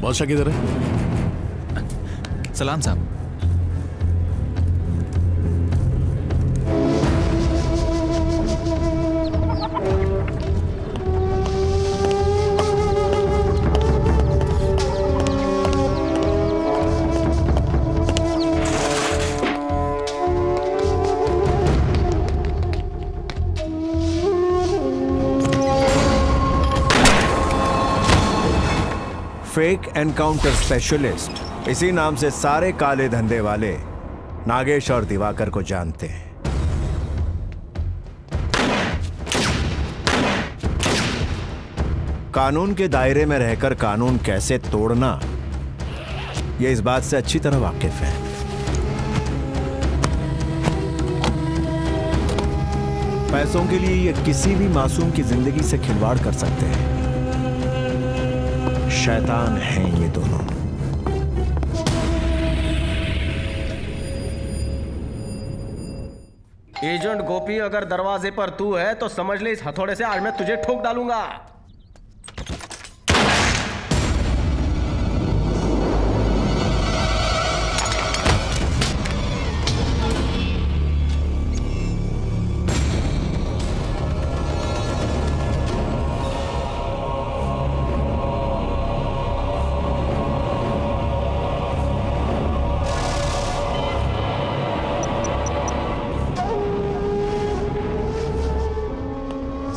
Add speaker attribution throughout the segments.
Speaker 1: बादशाह किधर है?
Speaker 2: सलाम साहब।
Speaker 3: फेक एनकाउंटर स्पेशलिस्ट, इसी नाम से सारे काले धंधे वाले नागेश और दिवाकर को जानते हैं। कानून के दायरे में रहकर कानून कैसे तोड़ना, ये इस बात से अच्छी तरह वाकिफ है। पैसों के लिए ये किसी भी मासूम की जिंदगी से खिलवाड़ कर सकते हैं। शैतान हैं ये दोनों।
Speaker 4: एजेंट गोपी, अगर दरवाजे पर तू है तो समझ ले इस हथौड़े से आज मैं तुझे ठोक डालूंगा।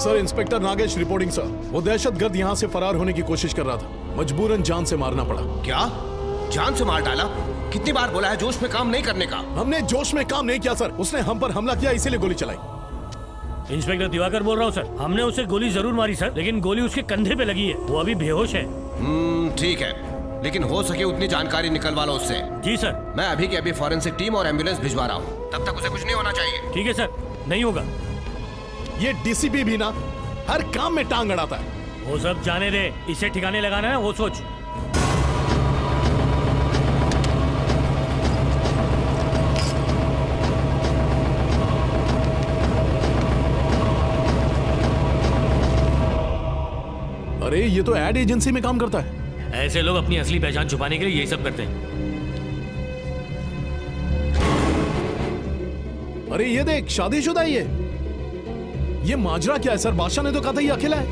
Speaker 1: Sir, inspector Nagesh reporting sir. वो दहशतगर्द यहाँ से फरार होने की कोशिश कर रहा था, मजबूरन जान से मारना पड़ा।
Speaker 4: क्या? जान से मार डाला? कितनी बार बोला है जोश में काम नहीं करने का।
Speaker 1: हमने जोश में काम नहीं किया सर, उसने हम पर हमला किया इसीलिए गोली चलाई।
Speaker 5: इंस्पेक्टर दिवाकर बोल रहा हूँ सर। हमने उसे गोली जरूर मारी सर, लेकिन गोली उसके कंधे पे लगी है, वो अभी बेहोश है।
Speaker 4: ठीक है, लेकिन हो सके उतनी जानकारी निकलवा लो उससे।
Speaker 5: जी सर।
Speaker 4: मैं अभी के अभी फॉरेंसिक टीम और एम्बुलेंस भिजवा रहा हूँ, तब तक उसे कुछ नहीं होना चाहिए।
Speaker 5: ठीक है सर, नहीं होगा।
Speaker 1: ये डीसीपी भी ना हर काम में टांग अड़ाता है।
Speaker 5: वो सब जाने दे, इसे ठिकाने लगाना है वो सोच।
Speaker 1: अरे ये तो एड एजेंसी में काम करता है।
Speaker 5: ऐसे लोग अपनी असली पहचान छुपाने के लिए यही सब करते हैं।
Speaker 1: अरे ये देख, शादीशुदा ही है। ये माजरा क्या है सर? बादशाह ने तो कहा था ये अकेला है।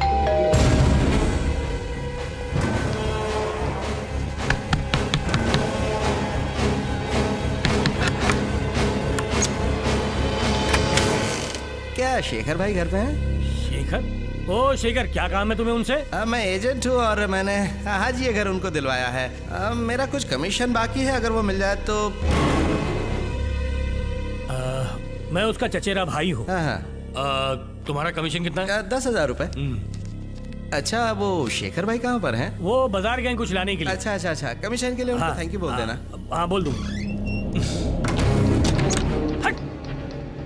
Speaker 6: क्या शेखर भाई घर पे हैं?
Speaker 5: शेखर? ओ शेखर, क्या काम है तुम्हें उनसे?
Speaker 6: मैं एजेंट हूँ और मैंने आज ये घर उनको दिलवाया है। मेरा कुछ कमीशन बाकी है, अगर वो मिल जाए तो।
Speaker 5: मैं उसका चचेरा भाई हूँ।
Speaker 6: हाँ।
Speaker 5: तुम्हारा कमीशन कितना है?
Speaker 6: 10,000 रुपए। अच्छा, वो शेखर भाई कहाँ पर हैं?
Speaker 5: वो बाजार गए कुछ लाने के लिए।
Speaker 6: अच्छा, कमीशन के लिए उनको थैंक यू बोल देना।
Speaker 5: हाँ बोल दूँ। हट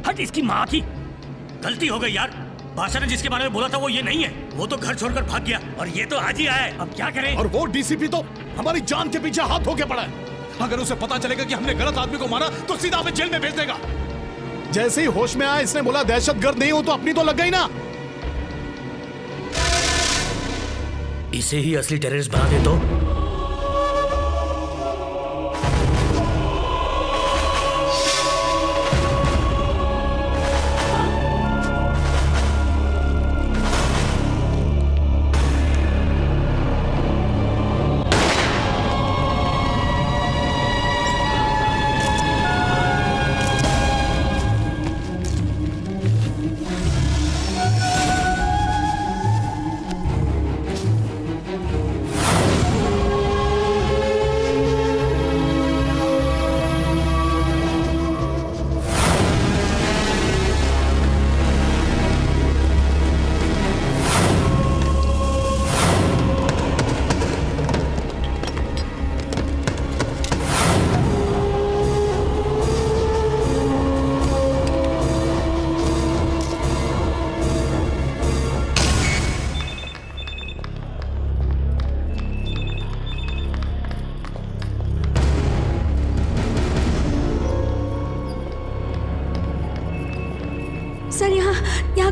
Speaker 5: हट, इसकी माँ की गलती हो गई यार। बादशाह ने जिसके बारे में बोला था वो ये नहीं है। वो तो घर छोड़कर भाग गया और ये तो आज ही आया है। अब क्या करें?
Speaker 1: और वो डीसीपी तो हमारी जान के पीछे हाथ धो के पड़ा है। अगर उसे पता चलेगा कि हमने गलत आदमी को मारा तो सीधा हमें जेल में भेज देगा। जैसे ही होश में आया इसने बोला दहशतगर्द नहीं हो तो अपनी तो लग गई ना।
Speaker 5: इसे ही असली टेररिस्ट बना दे तो।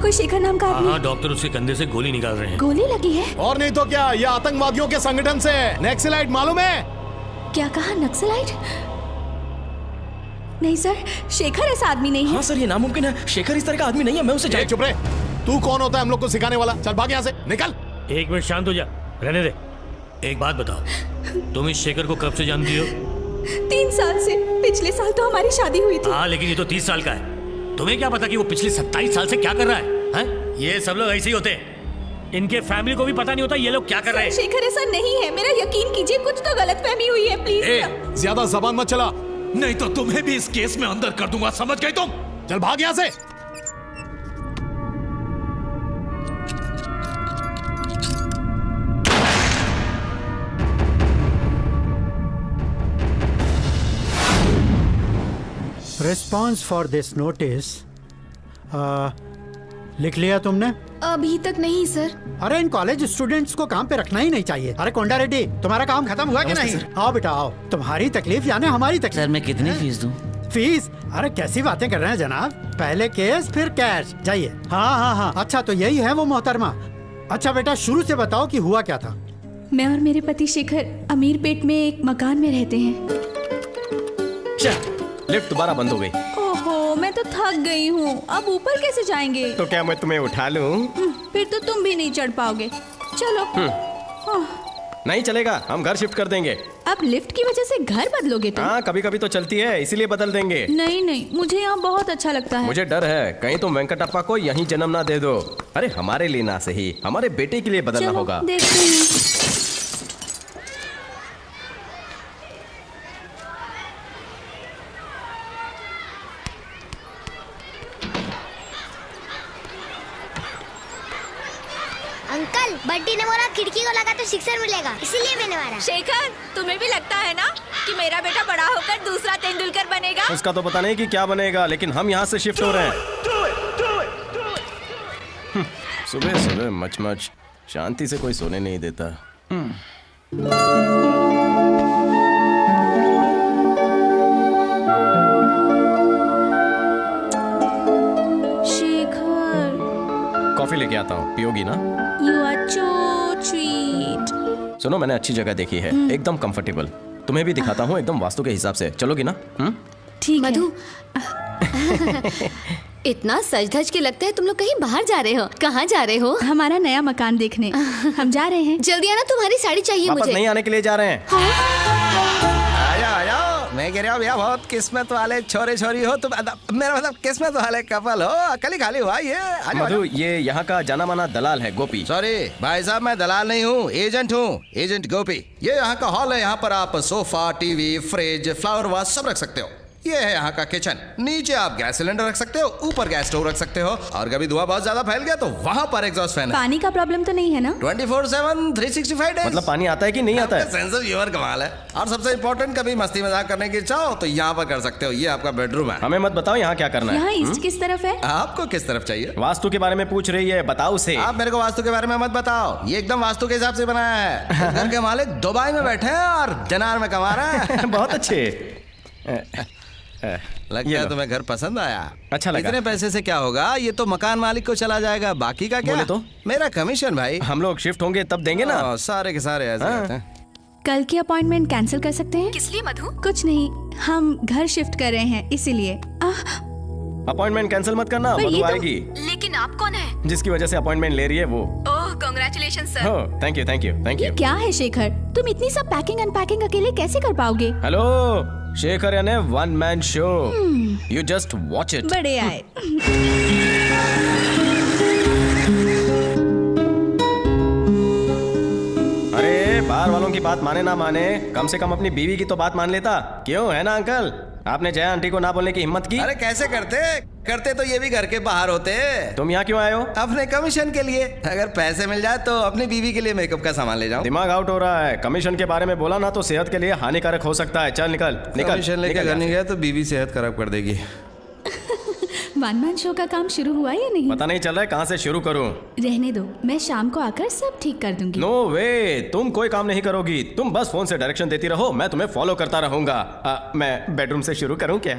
Speaker 2: यहाँ कोई शेखर नाम का आदमी?
Speaker 5: हाँ, डॉक्टर उसके कंधे से गोली निकाल रहे हैं।
Speaker 2: गोली लगी है?
Speaker 1: और नहीं तो क्या, ये आतंकवादियों के संगठन से नक्सलाइट, मालूम है?
Speaker 2: क्या कहा, नक्सलाइट? नहीं सर, शेखर ऐसा आदमी नहीं है।
Speaker 7: हाँ सर, ये नामुमकिन है। शेखर इस तरह का आदमी नहीं है। मैं उसे
Speaker 1: ए, चुप रहे। तू कौन होता है हम लोग को सिखाने वाला? चल भाग यहाँ से, निकल।
Speaker 5: एक मिनट शांत हो जा, रहने दे। एक बात बताओ, तुम इस शेखर को कब से जानती हो?
Speaker 2: 3 साल से। पिछले साल तो हमारी शादी हुई थी।
Speaker 5: हाँ, लेकिन ये तो 30 साल का है। तुम्हें क्या पता कि वो पिछले 27 साल से क्या कर रहा है? ये सब लोग ऐसे ही होते हैं। इनके फैमिली को भी पता नहीं होता ये लोग क्या कर रहे हैं।
Speaker 2: शेखर ऐसा नहीं है, मेरा यकीन कीजिए, कुछ तो गलतफहमी हुई है, प्लीज।
Speaker 1: ज्यादा जबान मत चला, नहीं तो तुम्हें भी इस केस में अंदर कर दूंगा, समझ गई तुम? चल भाग यहाँ से।
Speaker 8: रिस्पॉन्स फॉर दिस नोटिस लिख लिया तुमने?
Speaker 2: अभी तक नहीं सर।
Speaker 8: अरे इन कॉलेज स्टूडेंट्स को काम पे रखना ही नहीं चाहिए। अरे कोंडा रेड्डी, तुम्हारा काम खत्म हुआ कि नहीं? आओ बेटा आओ, तुम्हारी तकलीफ यानी हमारी तकलीफ।
Speaker 7: सर मैं कितनी फीस दूं?
Speaker 8: फीस? अरे कैसी बातें कर रहे हैं जनाब, पहले केस फिर कैश। जाइए। हाँ हाँ हाँ, अच्छा तो यही है वो मोहतरमा। अच्छा बेटा शुरू से बताओ कि हुआ क्या था?
Speaker 2: मैं और मेरे पति शेखर अमीरपेट में एक मकान में रहते हैं।
Speaker 7: लिफ्ट दोबारा बंद हो गई।
Speaker 2: ओहो, मैं तो थक गई हूँ, अब ऊपर कैसे जाएंगे?
Speaker 7: तो क्या मैं तुम्हें उठा लूं?
Speaker 2: फिर तो तुम भी नहीं चढ़ पाओगे। चलो।
Speaker 7: नहीं चलेगा, हम घर शिफ्ट कर देंगे।
Speaker 2: अब लिफ्ट की वजह से घर बदलोगे तुम?
Speaker 7: हाँ, कभी कभी तो चलती है, इसीलिए बदल देंगे।
Speaker 2: नहीं नहीं, मुझे यहाँ बहुत अच्छा लगता है।
Speaker 7: मुझे डर है कहीं तुम वेंकटप्पा को यहीं जन्म ना दे दो। अरे हमारे लिए ना सही, हमारे बेटे के लिए बदलना होगा।
Speaker 2: देखते हैं।
Speaker 9: अंकल, बड्डी ने बोला खिड़की को लगा तो सिक्सर मिलेगा, इसीलिए मैंने मारा।
Speaker 2: शेखर, तुम्हें भी लगता है ना कि मेरा बेटा बड़ा होकर दूसरा तेंदुलकर बनेगा?
Speaker 7: उसका तो पता नहीं कि क्या बनेगा, लेकिन हम यहाँ से शिफ्ट हो रहे हैं। सुबह सुबह मच शांति से कोई सोने नहीं देता।
Speaker 2: शेखर,
Speaker 7: कॉफी लेके आता हूँ, पियोगी ना?
Speaker 2: You are so sweet.
Speaker 7: सुनो, मैंने अच्छी जगह देखी है, एकदम कंफर्टेबल। तुम्हें भी दिखाता हूँ, एकदम वास्तु के हिसाब से। चलोगी ना?
Speaker 2: ठीक है।
Speaker 10: मधु, इतना सज धज के लगता है तुम लोग कहीं बाहर जा रहे हो। कहाँ जा रहे हो?
Speaker 2: हमारा नया मकान देखने हम जा रहे हैं।
Speaker 10: जल्दी आना, तुम्हारी साड़ी चाहिए
Speaker 7: वापस
Speaker 10: मुझे।
Speaker 7: नहीं आने के लिए जा रहे हैं।
Speaker 6: आया आया, मैं कह रहा हूँ भैया बहुत किस्मत वाले छोरे छोरी हो तुम। मेरा मतलब किस्मत वाले कपल हो, अकली खाली हुआ ये।
Speaker 7: मधु, ये यहाँ का जाना माना दलाल है गोपी।
Speaker 6: सॉरी भाई साहब, मैं दलाल नहीं हूँ, एजेंट हूँ, एजेंट गोपी। ये यहाँ का हॉल है, यहाँ पर आप sofa, TV, fridge, flower vase सब रख सकते हो। ये है यहाँ का किचन, नीचे आप गैस सिलेंडर रख सकते हो, ऊपर गैस स्टोव रख सकते हो, और कभी धुआं बहुत ज्यादा फैल गया तो वहाँ पर एग्जॉस्ट फैन है।
Speaker 2: पानी का प्रॉब्लम तो नहीं है ना?
Speaker 6: 24/7 365 डेज।
Speaker 7: मतलब पानी आता है कि नहीं आता है?
Speaker 6: सेंस ऑफ ह्यूमर कमाल है। और सबसे इम्पोर्टेंट, कभी मस्ती मजाक करने की इच्छा हो तो यहाँ पर कर सकते हो। ये आपका बेडरूम है।
Speaker 7: हमें मत बताओ यहाँ क्या करना है।
Speaker 2: यहाँ ईस्ट किस तरफ है?
Speaker 6: आपको किस तरफ चाहिए?
Speaker 7: वास्तु के बारे में पूछ रही है, बताओ से।
Speaker 6: आप मेरे को वास्तु के बारे में मत बताओ, ये एकदम वास्तु के हिसाब से बनाया है। घर के मालिक दुबई में बैठे हैं और दिनार में कमा रहे हैं।
Speaker 7: बहुत अच्छे।
Speaker 6: लगता है तुम्हें घर पसंद आया।
Speaker 7: अच्छा लगा।
Speaker 6: इतने पैसे से क्या होगा, ये तो मकान मालिक को चला जाएगा, बाकी का क्या?
Speaker 7: बोले तो?
Speaker 6: मेरा कमीशन भाई।
Speaker 7: हम लोग शिफ्ट होंगे तब देंगे ना।
Speaker 6: सारे के सारे ऐसे रहते हैं।
Speaker 2: कल की अपॉइंटमेंट कैंसिल कर सकते हैं?
Speaker 10: किस लिए मधु?
Speaker 2: कुछ नहीं, हम घर शिफ्ट कर रहे हैं इसीलिए।
Speaker 7: अपॉइंटमेंट कैंसिल मत करना,
Speaker 2: पर ये
Speaker 7: मधु
Speaker 2: तो-
Speaker 7: आएगी।
Speaker 10: लेकिन आप कौन है?
Speaker 7: जिसकी वजह से अपॉइंटमेंट ले रही है वो।
Speaker 10: ओह, कांग्रेचुलेशन सर।
Speaker 7: हो, thank you thank you thank
Speaker 2: ये
Speaker 7: यू।
Speaker 2: क्या है शेखर, तुम इतनी सब पैकिंग अनपैकिंग अकेले कैसे कर पाओगे?
Speaker 7: हेलो, शेखर यानी one man show, you just watch it.
Speaker 2: बड़े आए।
Speaker 7: अरे बाहर वालों की बात माने ना माने, कम से कम अपनी बीवी की तो बात मान लेता। क्यों, है ना अंकल? आपने जया आंटी को ना बोलने की हिम्मत की।
Speaker 6: अरे कैसे करते तो ये भी घर के बाहर होते।
Speaker 7: तुम यहाँ क्यों आए हो?
Speaker 6: अपने कमीशन के लिए। अगर पैसे मिल जाए तो अपनी बीवी के लिए मेकअप का सामान ले जाऊं।
Speaker 7: दिमाग आउट हो रहा है। कमीशन के बारे में बोला ना तो सेहत के लिए हानिकारक हो सकता है। चल निकल निकल।
Speaker 6: कमीशन लेके घर नहीं गया तो बीवी सेहत खराब कर देगी।
Speaker 2: वन मैन शो का काम शुरू हुआ या नहीं?
Speaker 7: पता नहीं चल रहा है कहाँ से शुरू करूं।
Speaker 2: रहने दो, मैं शाम को आकर सब ठीक कर दूंगी।
Speaker 7: नो वे, तुम कोई काम नहीं करोगी। तुम बस फोन से डायरेक्शन देती रहो, मैं तुम्हें फॉलो करता रहूंगा। मैं बेडरूम से शुरू करूं क्या?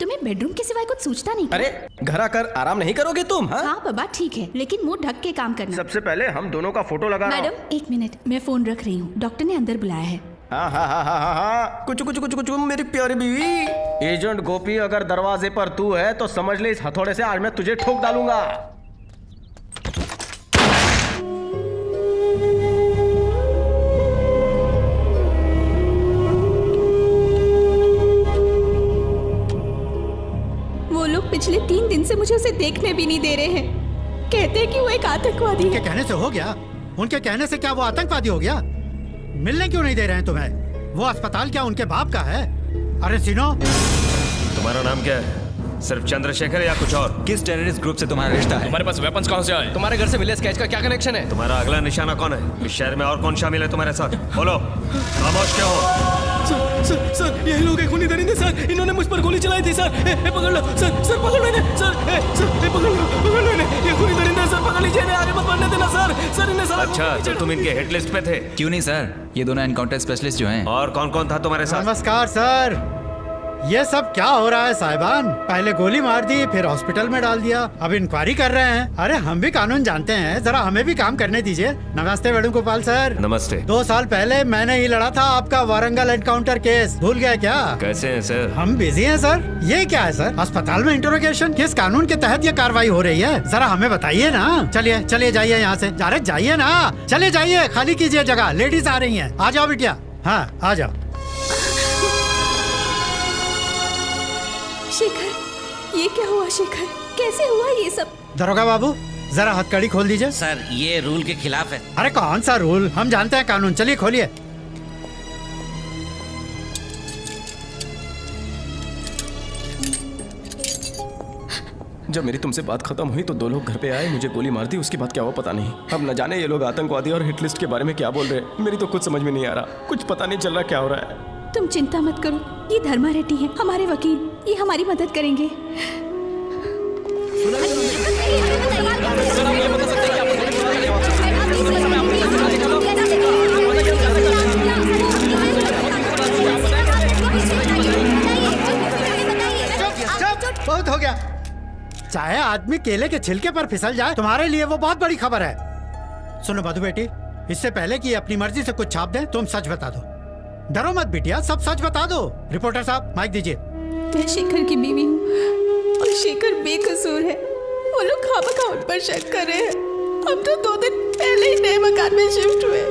Speaker 2: तुम्हें
Speaker 10: बेडरूम के सिवाय कुछ सोचता नहीं?
Speaker 7: अरे घर आकर आराम नहीं करोगे तुम?
Speaker 10: हाँ बाबा ठीक है, लेकिन मुंह ढक के काम करना।
Speaker 4: सबसे पहले हम दोनों का फोटो लगा।
Speaker 10: मैडम 1 मिनट, मैं फोन रख रही हूँ, डॉक्टर ने अंदर बुलाया है।
Speaker 7: हाँ, कुछ मेरी प्यारी बीवी।
Speaker 4: एजेंट गोपी, अगर दरवाजे पर तू है तो समझ ले इस हथौड़े से आज मैं तुझे ठोक डालूंगा।
Speaker 10: वो लोग पिछले 3 दिन से मुझे उसे देखने भी नहीं दे रहे हैं। कहते हैं कि वो एक आतंकवादी है।
Speaker 8: उनके कहने से हो गया? उनके कहने से क्या वो आतंकवादी हो गया? मिलने क्यों नहीं दे रहे हैं तुम्हें? वो अस्पताल क्या उनके बाप का है? अरे सिनो,
Speaker 11: तुम्हारा नाम क्या है? सिर्फ चंद्रशेखर या कुछ और?
Speaker 12: किस टेररिस्ट ग्रुप से तुम्हारा रिश्ता है?
Speaker 11: तुम्हारे पास वेपन्स कहाँ से आए?
Speaker 7: तुम्हारे घर से विलेज कैच का क्या कनेक्शन है?
Speaker 11: तुम्हारा अगला निशाना कौन है? इस शहर में और कौन शामिल है तुम्हारे साथ? बोलो, खामोश क्यों हो?
Speaker 5: सर यही लोग खूनी दरिंदे सर, इन्होंने मुझ पर गोली चलाई थी सर। पकड़ लो सर, पकड़ लो इन्हें सर, पकड़ लो इन्हें, ये खूनी दरिंदे सर, पकड़ लीजिए इन्हें, आगे मत बढ़ने देना सर इन्हें सर।
Speaker 11: अच्छा, तो तुम इनके हिट लिस्ट पे थे?
Speaker 12: क्यों नहीं सर, ये दोनों एनकाउंटर स्पेशलिस्ट जो हैं।
Speaker 11: और कौन कौन था तुम्हारे साथ?
Speaker 8: नमस्कार सर। ये सब क्या हो रहा है साहिबान? पहले गोली मार दी, फिर हॉस्पिटल में डाल दिया, अब इंक्वायरी कर रहे हैं। अरे हम भी कानून जानते हैं, जरा हमें भी काम करने दीजिए। नमस्ते वेणुगोपाल सर।
Speaker 11: नमस्ते।
Speaker 8: 2 साल पहले मैंने ही लड़ा था आपका वारंगल एनकाउंटर केस, भूल गए क्या?
Speaker 11: कैसे हैं सर?
Speaker 8: हम बिजी हैं सर। ये क्या है सर, अस्पताल में इंटरोगेशन? किस कानून के तहत ये कार्रवाई हो रही है, जरा हमें बताइए ना। चलिए जाइए यहाँ से। अरे जाइए ना, चले जाइए, खाली कीजिए जगह, लेडीज आ रही है। आ जाओ बिटिया। हाँ आ जाओ।
Speaker 10: शेखर, ये क्या हुआ शेखर? कैसे हुआ ये सब?
Speaker 8: दरोगा बाबू, जरा हथकड़ी खोल दीजिए।
Speaker 13: सर ये रूल के खिलाफ है।
Speaker 8: अरे कौन सा रूल, हम जानते हैं कानून। चलिए खोलिए।
Speaker 7: जब मेरी तुमसे बात खत्म हुई तो 2 लोग घर पे आए, मुझे गोली मार दी, उसके बाद क्या हुआ पता नहीं। अब न जाने ये लोग आतंकवादी और हिट लिस्ट के बारे में क्या बोल रहे हैं, मेरी तो कुछ समझ में नहीं आ रहा, कुछ पता नहीं चल रहा क्या हो रहा है।
Speaker 10: तुम चिंता मत करो, ये धर्मा रेड्डी है हमारे वकील, ये हमारी मदद करेंगे।
Speaker 8: बहुत हो गया। चाहे आदमी केले के छिलके पर फिसल जाए, तुम्हारे लिए वो बहुत बड़ी खबर है। सुनो मधु बेटी, इससे पहले कि अपनी मर्जी से कुछ छाप दे, तुम सच बता दो। डरो मत बिटिया, सब सच बता दो। रिपोर्टर साहब माइक दीजिए।
Speaker 10: मैं शेखर की बीवी हूँ और शेखर बेकसूर है। वो लोग खामखा उन पर शक कर रहे हैं। हम तो 2 दिन पहले ही नए मकान में शिफ्ट हुए।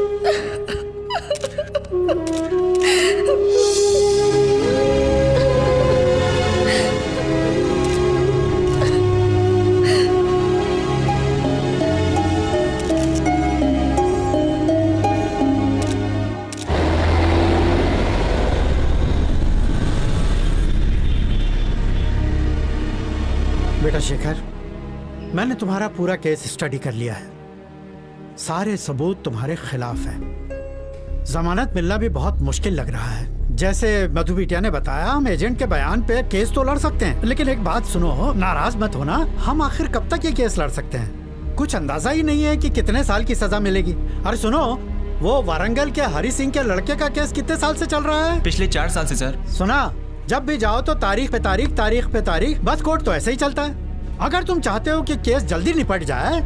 Speaker 8: बेटा शेखर, मैंने तुम्हारा पूरा केस स्टडी कर लिया है। सारे सबूत तुम्हारे खिलाफ हैं। जमानत मिलना भी बहुत मुश्किल लग रहा है। जैसे मधु बिटिया ने बताया, हम एजेंट के बयान पे केस तो लड़ सकते हैं, लेकिन एक बात सुनो, नाराज मत होना, हम आखिर कब तक ये केस लड़ सकते हैं? कुछ अंदाजा ही नहीं है कि कितने साल की सजा मिलेगी। अरे सुनो, वो वारंगल के हरि सिंह के लड़के का केस कितने साल से चल रहा है?
Speaker 12: पिछले 4 साल से सर।
Speaker 8: सुना, जब भी जाओ तो तारीख पे तारीख, तारीख पे तारीख, बस कोर्ट तो ऐसे ही चलता है। अगर तुम चाहते हो कि केस जल्दी निपट जाए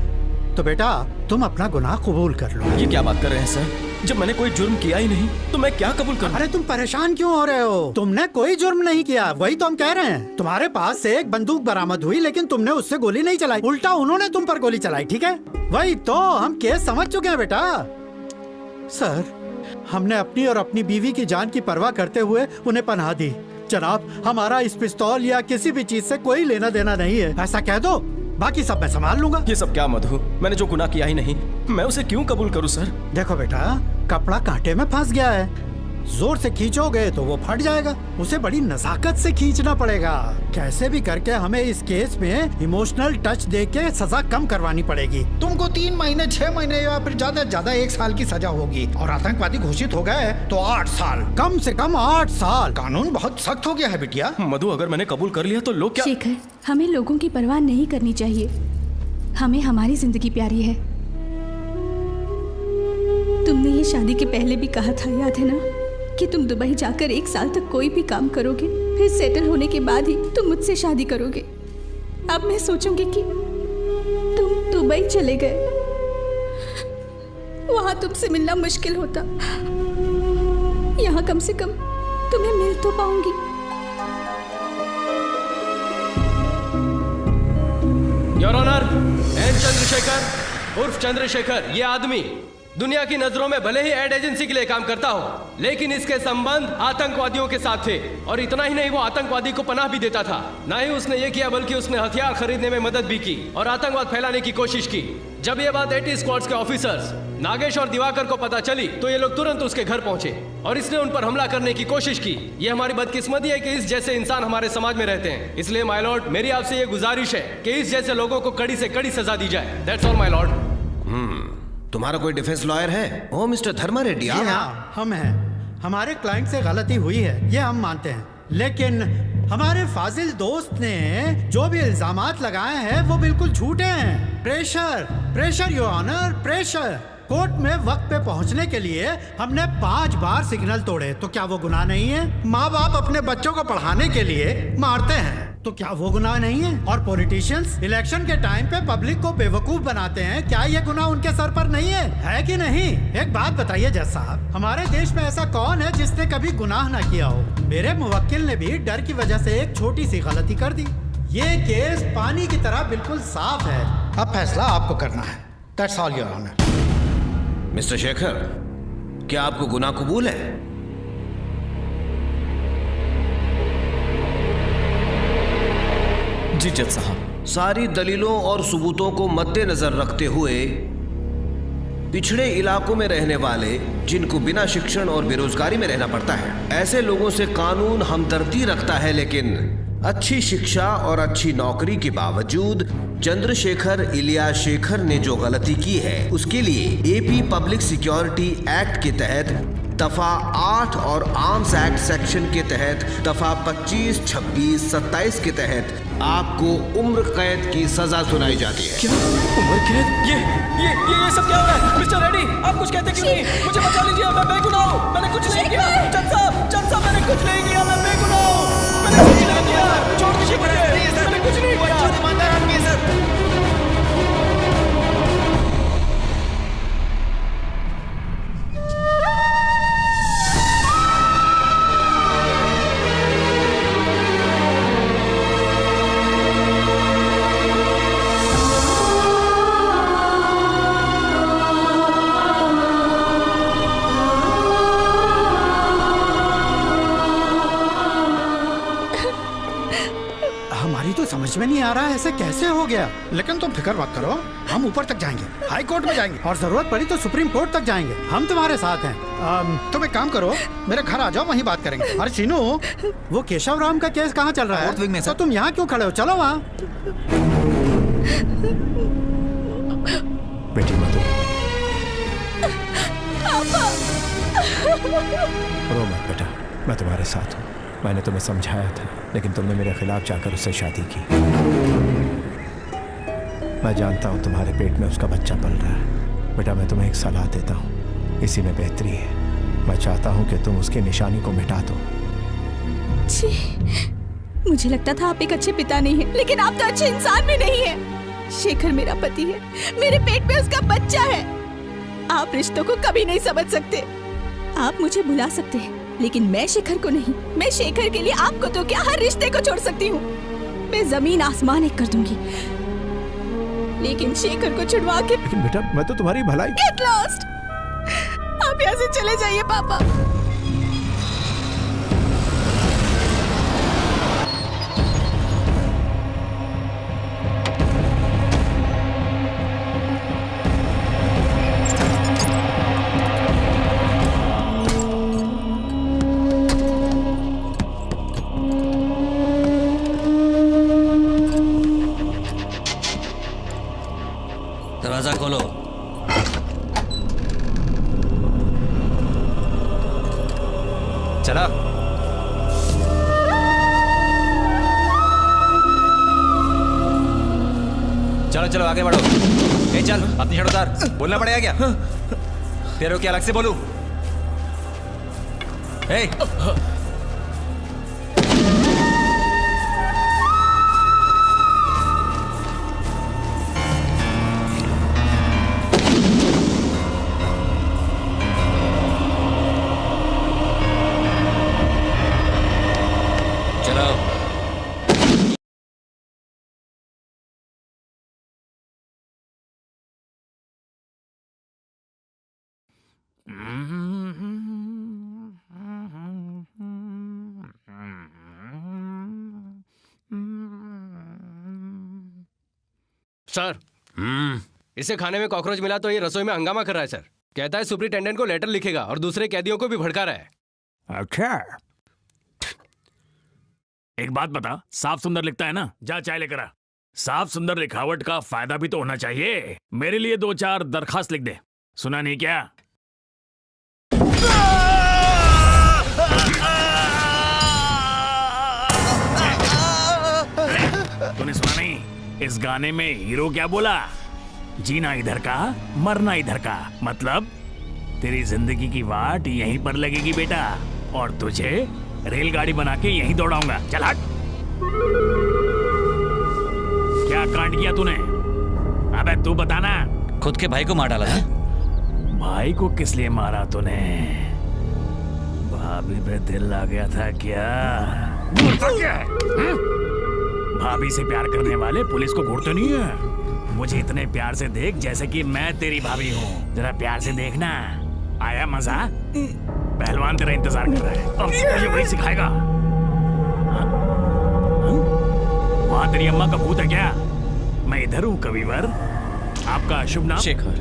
Speaker 8: तो बेटा तुम अपना गुनाह कबूल कर लो।
Speaker 7: ये क्या बात कर रहे हैं सर? जब मैंने कोई जुर्म किया ही नहीं तो मैं क्या कबूल करूं?
Speaker 8: अरे तुम परेशान क्यों हो रहे हो? तुमने कोई जुर्म नहीं किया, वही तो हम कह रहे हैं। तुम्हारे पास से एक बंदूक बरामद हुई, लेकिन तुमने उससे गोली नहीं चलाई, उल्टा उन्होंने तुम पर गोली चलाई, ठीक है? वही तो हम केस समझ चुके हैं बेटा। सर, हमने अपनी और अपनी बीवी की जान की परवाह करते हुए उन्हें पनाह दी। जनाब, हमारा इस पिस्तौल या किसी भी चीज से कोई लेना देना नहीं है, ऐसा कह दो, बाकी सब मैं संभाल लूंगा।
Speaker 7: ये सब क्या मधु, मैंने जो गुनाह किया ही नहीं, मैं उसे क्यों कबूल करूं सर?
Speaker 8: देखो बेटा, कपड़ा कांटे में फंस गया है, जोर से खींचोगे तो वो फट जाएगा, उसे बड़ी नजाकत से खींचना पड़ेगा। कैसे भी करके हमें इस केस में इमोशनल टच देके सजा कम करवानी पड़ेगी। तुमको 3 महीने, 6 महीने या फिर ज्यादा ज्यादा 1 साल की सजा होगी, और आतंकवादी घोषित हो गए तो 8 साल, कम से कम 8 साल। कानून बहुत सख्त हो गया है बिटिया।
Speaker 7: मधु, अगर मैंने कबूल कर लिया तो लोग क्या?
Speaker 10: शेखर, हमें लोगों की परवाह नहीं करनी चाहिए, हमें हमारी जिंदगी प्यारी है। तुमने ये शादी के पहले भी कहा था, याद है ना, कि तुम दुबई जाकर 1 साल तक कोई भी काम करोगे फिर सेटल होने के बाद ही तुम मुझसे शादी करोगे। अब मैं सोचूंगी कि तुम दुबई चले गए, वहां तुमसे मिलना मुश्किल होता, यहाँ कम से कम तुम्हें मिल तो पाऊंगी।
Speaker 7: योर ऑनर, एन चंद्रशेखर उर्फ चंद्रशेखर, ये आदमी दुनिया की नजरों में भले ही एड एजेंसी के लिए काम करता हो, लेकिन इसके संबंध आतंकवादियों के साथ थे। और इतना ही नहीं, वो आतंकवादी को पनाह भी देता था। ना ही उसने ये किया, बल्कि उसने हथियार खरीदने में मदद भी की और आतंकवाद फैलाने की कोशिश की। जब ये बात 80 स्क्वाड्स के ऑफिसर्स नागेश और दिवाकर को पता चली, तो ये लोग तुरंत उसके घर पहुंचे और इसने उन पर हमला करने की कोशिश की। ये हमारी बदकिस्मती है कि इस जैसे इंसान हमारे समाज में रहते हैं। इसलिए माय लॉर्ड, मेरी आपसे ये गुजारिश है कि इस जैसे लोगों को कड़ी से कड़ी सजा दी जाए। That's all my Lord.
Speaker 6: तुम्हारा कोई डिफेंस लॉयर है? ओ मिस्टर धर्मा रेड्डी।
Speaker 8: हाँ, हम हैं। हमारे क्लाइंट से गलती हुई है, ये हम मानते हैं, लेकिन हमारे फाजिल दोस्त ने जो भी इल्जामात लगाए हैं वो बिल्कुल झूठे हैं। Pressure your honour, pressure. Court में वक्त पे पहुंचने के लिए हमने 5 बार सिग्नल तोड़े, तो क्या वो गुनाह नहीं है? माँ बाप अपने बच्चों को पढ़ाने के लिए मारते हैं, तो क्या वो गुनाह नहीं है? और पॉलिटिशियंस इलेक्शन के टाइम पे पब्लिक को बेवकूफ बनाते हैं, क्या ये गुनाह उनके सर पर नहीं है कि नहीं? एक बात बताइए जज साहब, हमारे देश में ऐसा कौन है जिसने कभी गुनाह ना किया हो? मेरे मुवक्किल ने भी डर की वजह से एक छोटी सी गलती कर दी। ये केस पानी की तरह बिल्कुल साफ है, अब फैसला आपको करना है। That's all your honour.
Speaker 6: Mister Shekhar, क्या आपको गुनाह कबूल है?
Speaker 7: जी जज साहब।
Speaker 6: सारी दलीलों और सबूतों को मद्देनजर रखते हुए पिछड़े इलाकों में रहने वाले, जिनको बिना शिक्षण और बेरोजगारी में रहना पड़ता है, ऐसे लोगों से कानून हमदर्दी रखता है, लेकिन अच्छी शिक्षा और अच्छी नौकरी के बावजूद चंद्रशेखर इलियास शेखर ने जो गलती की है, उसके लिए एपी पब्लिक सिक्योरिटी एक्ट के तहत दफा 8 और आर्म्स एक्ट सेक्शन के तहत दफा 25, 26, 27 के तहत आपको उम्र कैद की सजा सुनाई जाती है।
Speaker 7: क्या उम्र कैद? ये सब क्या हो रहा है? मिस्टर रेड्डी, आप कुछ कहते क्यों नहीं? मुझे बचा लीजिए, मैं बेगुनाह हूँ, मैंने कुछ नहीं किया। जज साहब, मैंने कुछ नहीं किया, मैं बेगुनाह हूँ, मैंने कुछ नहीं किया। छोड़ दीजिए मुझे, मैंने कुछ नहीं किया।
Speaker 8: समझ में नहीं आ रहा है ऐसे कैसे हो गया, लेकिन तुम फिक्र मत करो, हम ऊपर तक जाएंगे, हाई कोर्ट में जाएंगे और जरूरत पड़ी तो सुप्रीम कोर्ट तक जाएंगे। हम तुम्हारे साथ हैं। तुम एक काम करो, मेरे घर आ जाओ, वहीं बात करेंगे। अरे सीनू, वो केशव राम का केस कहाँ चल रहा है? तो तुम यहाँ क्यों खड़े हो? चलो वहाँ।
Speaker 3: बेटी मधु, रो मत बेटा, मैं तुम्हारे साथ हूँ। मैंने तुम्हें समझाया था, लेकिन तुमने मेरे खिलाफ जाकर उससे शादी की। मैं जानता हूँ तुम्हारे पेट में उसका बच्चा पल रहा है। बेटा, मैं तुम्हें एक सलाह देता हूँ, इसी में बेहतरी है। मैं चाहता हूँ कि तुम उसकी निशानी को मिटा दो।
Speaker 10: मुझे लगता था आप एक अच्छे पिता नहीं हैं, लेकिन आप तो अच्छे इंसान भी नहीं हैं। शेखर मेरा पति है, मेरे पेट में उसका बच्चा है। आप रिश्तों को कभी नहीं समझ सकते। आप मुझे भुला सकते हैं, लेकिन मैं शेखर को नहीं। मैं शेखर के लिए आपको तो क्या, हर रिश्ते को छोड़ सकती हूँ। मैं जमीन आसमान एक कर दूंगी, लेकिन शेखर को छुड़वा के।
Speaker 3: लेकिन बेटा, मैं तो तुम्हारी भलाई।
Speaker 10: Get lost! आप यहाँ से चले जाइए पापा।
Speaker 13: दरवाजा खोलो।
Speaker 12: चला। चलो चलो आगे बढ़ो। ए चल, अपनी शर्ट उतार। बोलना पड़ेगा क्या? तेरे को क्या अलग से बोलूं? ए
Speaker 5: सर इसे खाने में कॉकरोच मिला तो ये रसोई में हंगामा कर रहा है सर। कहता है सुपरिटेंडेंट को लेटर लिखेगा और दूसरे कैदियों को भी भड़का रहा है।
Speaker 14: अच्छा, एक बात बता, साफ सुंदर लिखता है ना? जा चाय लेकर आ। साफ सुंदर लिखावट का फायदा भी तो होना चाहिए। मेरे लिए 2-4 दरखास्त लिख दे। सुना नहीं क्या? तूने सुना नहीं? इस गाने में हीरो क्या बोला? जीना इधर का, मरना इधर का। मतलब तेरी जिंदगी की वाट यहीं पर लगेगी बेटा, और तुझे रेलगाड़ी बना के यहीं दौड़ाऊंगा। चल हट। क्या कांड किया तूने? अबे तू बताना।
Speaker 13: खुद के भाई को मार डाला था।
Speaker 14: भाई को किस लिए मारा तूने? भाभी पे दिल आ गया था क्या? क्या है? भाभी से प्यार करने वाले पुलिस को घूरते नहीं है। मुझे इतने प्यार से देख जैसे कि मैं तेरी भाभी हूँ। जरा प्यार से देखना। आया मजा? पहलवान तेरा इंतजार कर रहा है। अब तुझे वही सिखाएगा। वहां तेरी अम्मा का भूत है क्या? मैं इधर हूँ कविवर। आपका शुभ नाम?
Speaker 7: शेखर।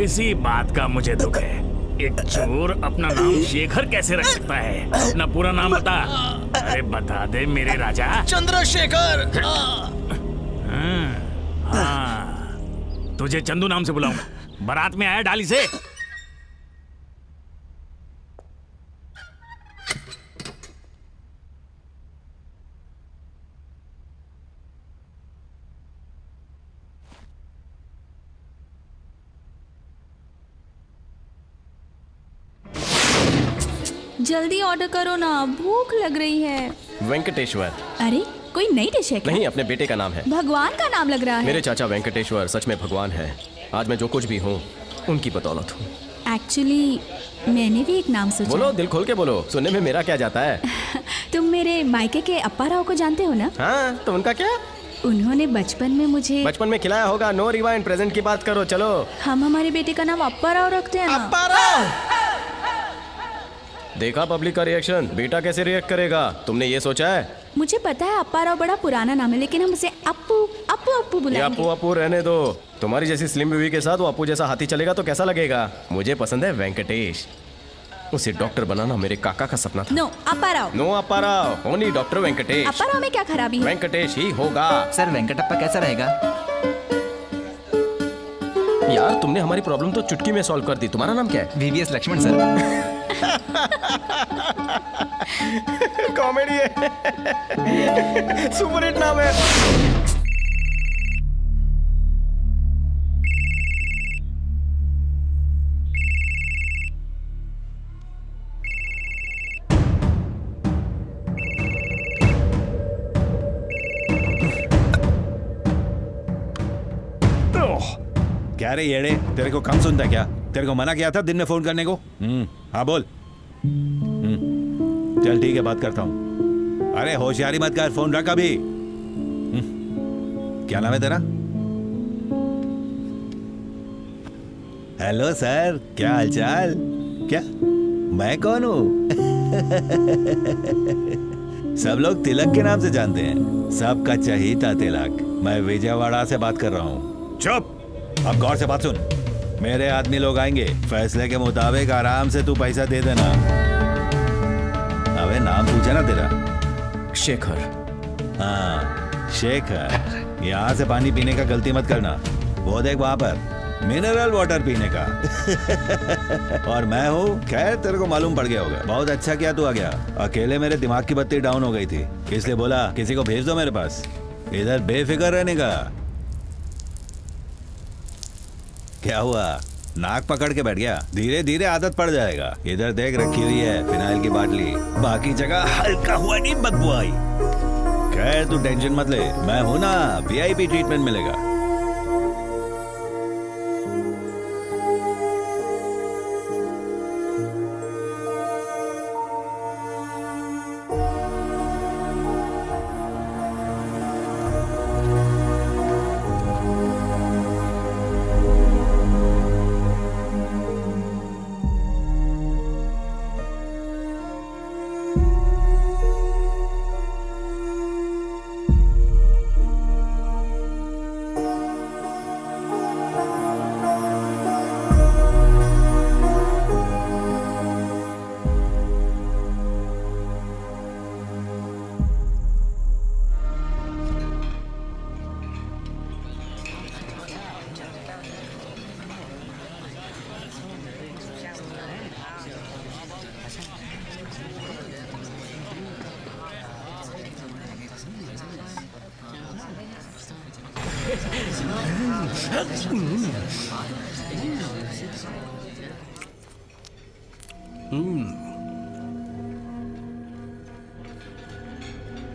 Speaker 14: इसी बात का मुझे दुख है। एक चोर अपना नाम शेखर कैसे रख सकता है? अपना पूरा नाम बता। अरे बता दे मेरे राजा।
Speaker 5: चंद्रशेखर।
Speaker 14: हाँ, तुझे चंदू नाम से बुलाऊंगा। बारात में आया डाली से।
Speaker 10: जल्दी ऑर्डर करो ना, भूख लग रही है।
Speaker 7: वेंकटेश्वर।
Speaker 10: अरे कोई नई डिश है क्या?
Speaker 7: नहीं, अपने बेटे का नाम है।
Speaker 10: भगवान का नाम लग रहा है।
Speaker 7: मेरे चाचा वेंकटेश्वर सच में भगवान है। आज मैं जो कुछ भी हूँ उनकी बदौलत हूँ।
Speaker 10: एक्चुअली मैंने भी एक नाम सोचा।
Speaker 7: बोलो, दिल खोल के बोलो। सुनने में मेरा क्या जाता है?
Speaker 10: तुम मेरे मायके के अप्पा राव को जानते हो ना?
Speaker 7: हाँ, तो उनका क्या?
Speaker 10: उन्होंने बचपन में मुझे
Speaker 7: खिलाया होगा। नो रिवाइंड, प्रेजेंट की बात करो। चलो।
Speaker 10: हम हमारे बेटे का नाम अप्पा राव रखते हैं ना।
Speaker 7: अप्पा राव। देखा पब्लिक का रिएक्शन। बेटा कैसे रिएक्ट करेगा? तुमने ये सोचा है?
Speaker 10: मुझे पता है अप्पा राव बड़ा पुराना नाम है, लेकिन हम उसे अप्पू अप्पू अप्पू बुलाएंगे।
Speaker 7: अप्पू अप्पू रहने दो। तुम्हारी जैसी स्लिम बीवी के साथ वो अप्पू जैसा हाथी चलेगा तो कैसा लगेगा? मुझे पसंद है वेंकटेश। उसे डॉक्टर बनाना मेरे काका का सपना था।
Speaker 10: नो अप्पा राव।
Speaker 7: नो अप्पा राव, ओनली डॉक्टर वेंकटेश।
Speaker 10: अप्पा राव में क्या खराबी है?
Speaker 7: वेंकटेश ही होगा।
Speaker 12: सर वेंकटप्पा कैसा रहेगा?
Speaker 7: यार तुमने हमारी प्रॉब्लम तो चुटकी में सॉल्व कर दी। तुम्हारा नाम क्या है?
Speaker 12: VVS Laxman sir.
Speaker 7: कॉमेडी है। सुपर हिट नाम है।
Speaker 15: क्या रे येड़े, तेरे को कम सुनता क्या? तेरे को मना किया था दिन में फोन करने को। हाँ बोल। चल ठीक है, बात करता हूँ। अरे होशियारी मत कर, फोन रख अभी। क्या नाम है तेरा? हेलो सर, क्या हालचाल? क्या मैं कौन हूँ? सब लोग तिलक के नाम से जानते हैं। सबका चहीता तिलक। मैं विजयवाड़ा से बात कर रहा हूँ। चुप, अब गौर से बात सुन। मेरे आदमी लोग आएंगे, फैसले के मुताबिक आराम से तू पैसा दे देना। अबे नाम पूछा ना तेरा?
Speaker 7: शेखर।
Speaker 15: हाँ शेखर। यहाँ से पानी पीने का गलती मत करना। वो देख वहां पर मिनरल वाटर पीने का। और मैं हूँ, खैर तेरे को मालूम पड़ गया होगा। बहुत अच्छा किया तू आ गया। अकेले मेरे दिमाग की बत्ती डाउन हो गई थी, इसलिए बोला किसी को भेज दो मेरे पास। इधर बेफिक्र रहने का। क्या हुआ, नाक पकड़ के बैठ गया? धीरे धीरे आदत पड़ जाएगा। इधर देख रखी हुई है फिनाइल की बाटली, बाकी जगह हल्का हुआ नहीं बदबू आई। खैर तू टेंशन मत ले, मैं हूं ना, VIP ट्रीटमेंट मिलेगा।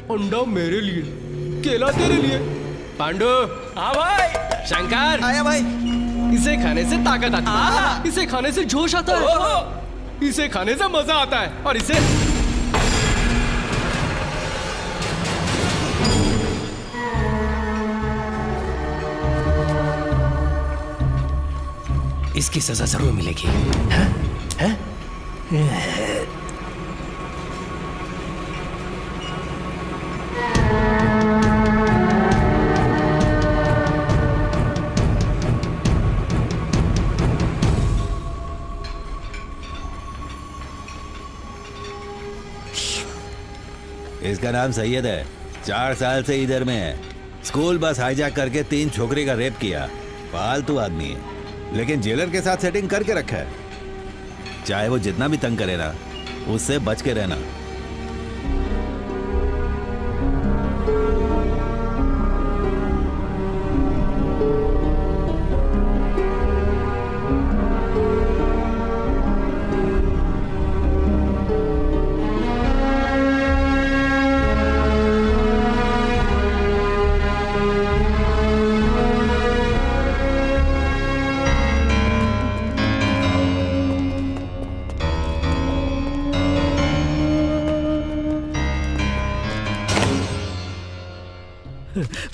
Speaker 5: अंडा मेरे लिए, केला तेरे लिए। पांडु, हाँ भाई। शंकर, आया भाई। इसे खाने से ताकत आती है, इसे खाने से जोश आता है, इसे खाने से मजा आता है, और इसे
Speaker 14: इसकी सजा जरूर मिलेगी। हाँ? हाँ?
Speaker 15: इसका नाम सैयद है, 4 साल से इधर में है। स्कूल बस हाईजैक करके 3 छोकरी का रेप किया। फालतू आदमी है, लेकिन जेलर के साथ सेटिंग करके रखा है। चाहे वो जितना भी तंग करे ना, उससे बच के रहना।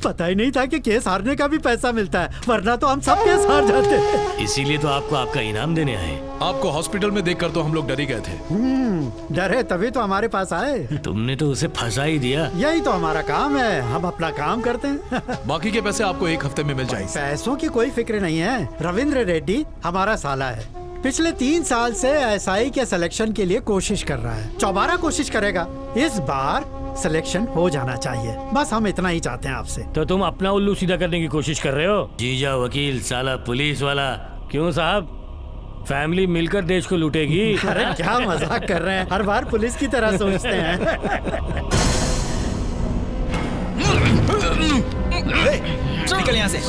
Speaker 8: पता ही नहीं था कि केस हारने का भी पैसा मिलता है, वरना तो हम सब केस हार जाते।
Speaker 14: इसीलिए तो आपको आपका इनाम देने आए।
Speaker 1: आपको हॉस्पिटल में देखकर तो हम लोग डर ही गए थे।
Speaker 8: डरे तभी तो हमारे पास आए।
Speaker 14: तुमने तो उसे फंसा ही दिया।
Speaker 8: यही तो हमारा काम है, हम अपना काम करते हैं।
Speaker 1: बाकी के पैसे आपको 1 हफ्ते में मिल जाएंगे।
Speaker 8: पैसों की कोई फिक्र नहीं है। रविंद्र रेड्डी हमारा साला है, पिछले 3 साल से एसआई के सिलेक्शन के लिए कोशिश कर रहा है। 4 कोशिश करेगा, इस बार सिलेक्शन हो जाना चाहिए। बस हम इतना ही चाहते हैं आपसे।
Speaker 14: तो तुम अपना उल्लू सीधा करने की कोशिश कर रहे हो? जीजा वकील साला पुलिस वाला। क्यों साहब, फैमिली मिलकर देश को लूटेगी।
Speaker 8: अरे क्या मजाक कर रहे हैं, हर बार पुलिस की तरह सोचते हैं।
Speaker 12: निकल यहाँ से।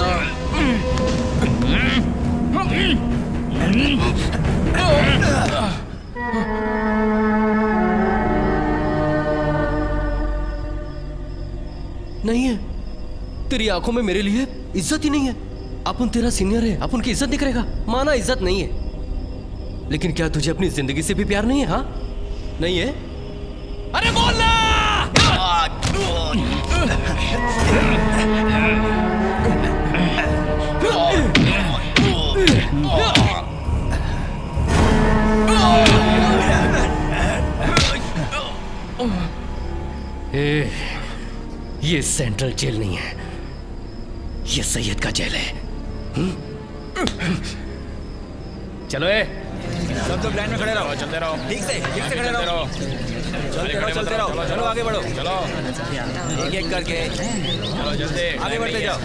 Speaker 5: नहीं है, तेरी आंखों में मेरे लिए इज्जत ही नहीं है। अपन तेरा सीनियर है, अपन की इज्जत नहीं करेगा। माना इज्जत नहीं है, लेकिन क्या तुझे अपनी जिंदगी से भी प्यार नहीं है? हाँ नहीं है? अरे बोलना!
Speaker 14: ये सेंट्रल जेल नहीं है, ये सैयद का जेल है।
Speaker 12: चलो सब लोग लाइन में खड़े रहो, चलते रहो, ठीक से खड़े रहो, चलते रहो, चलो आगे बढ़ो, चलो एक करके, चलो जल्दी आगे बढ़ते जाओ।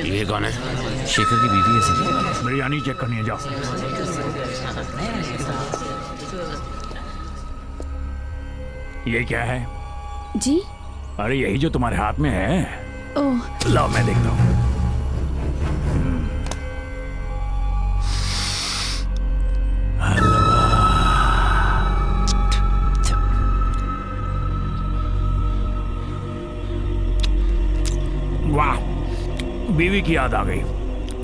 Speaker 14: ये कौन है?
Speaker 12: शेखर की बीवी है सर।
Speaker 14: बिरयानी चेक करनी है, जाओ। ये क्या है?
Speaker 10: जी?
Speaker 14: अरे यही जो तुम्हारे हाथ में है।
Speaker 10: ओह।
Speaker 14: लाओ मैं देखता हूँ। वाह, बीवी की याद आ गई।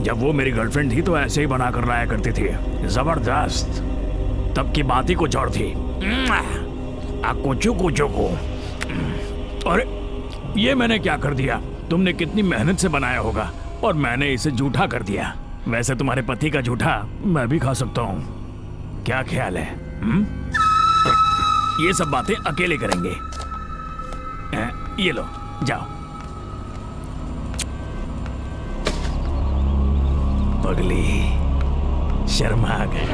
Speaker 14: जब वो मेरी गर्लफ्रेंड थी तो ऐसे ही बना कर लाया करती थी। जबरदस्त, तब की बात ही कुछ और थी। कुचू को। अरे ये मैंने क्या कर दिया? तुमने कितनी मेहनत से बनाया होगा और मैंने इसे जूठा कर दिया। वैसे तुम्हारे पति का जूठा मैं भी खा सकता हूँ, क्या ख्याल है? ये सब बातें अकेले करेंगे। ये लो, जाओ। पगली शर्मा गए।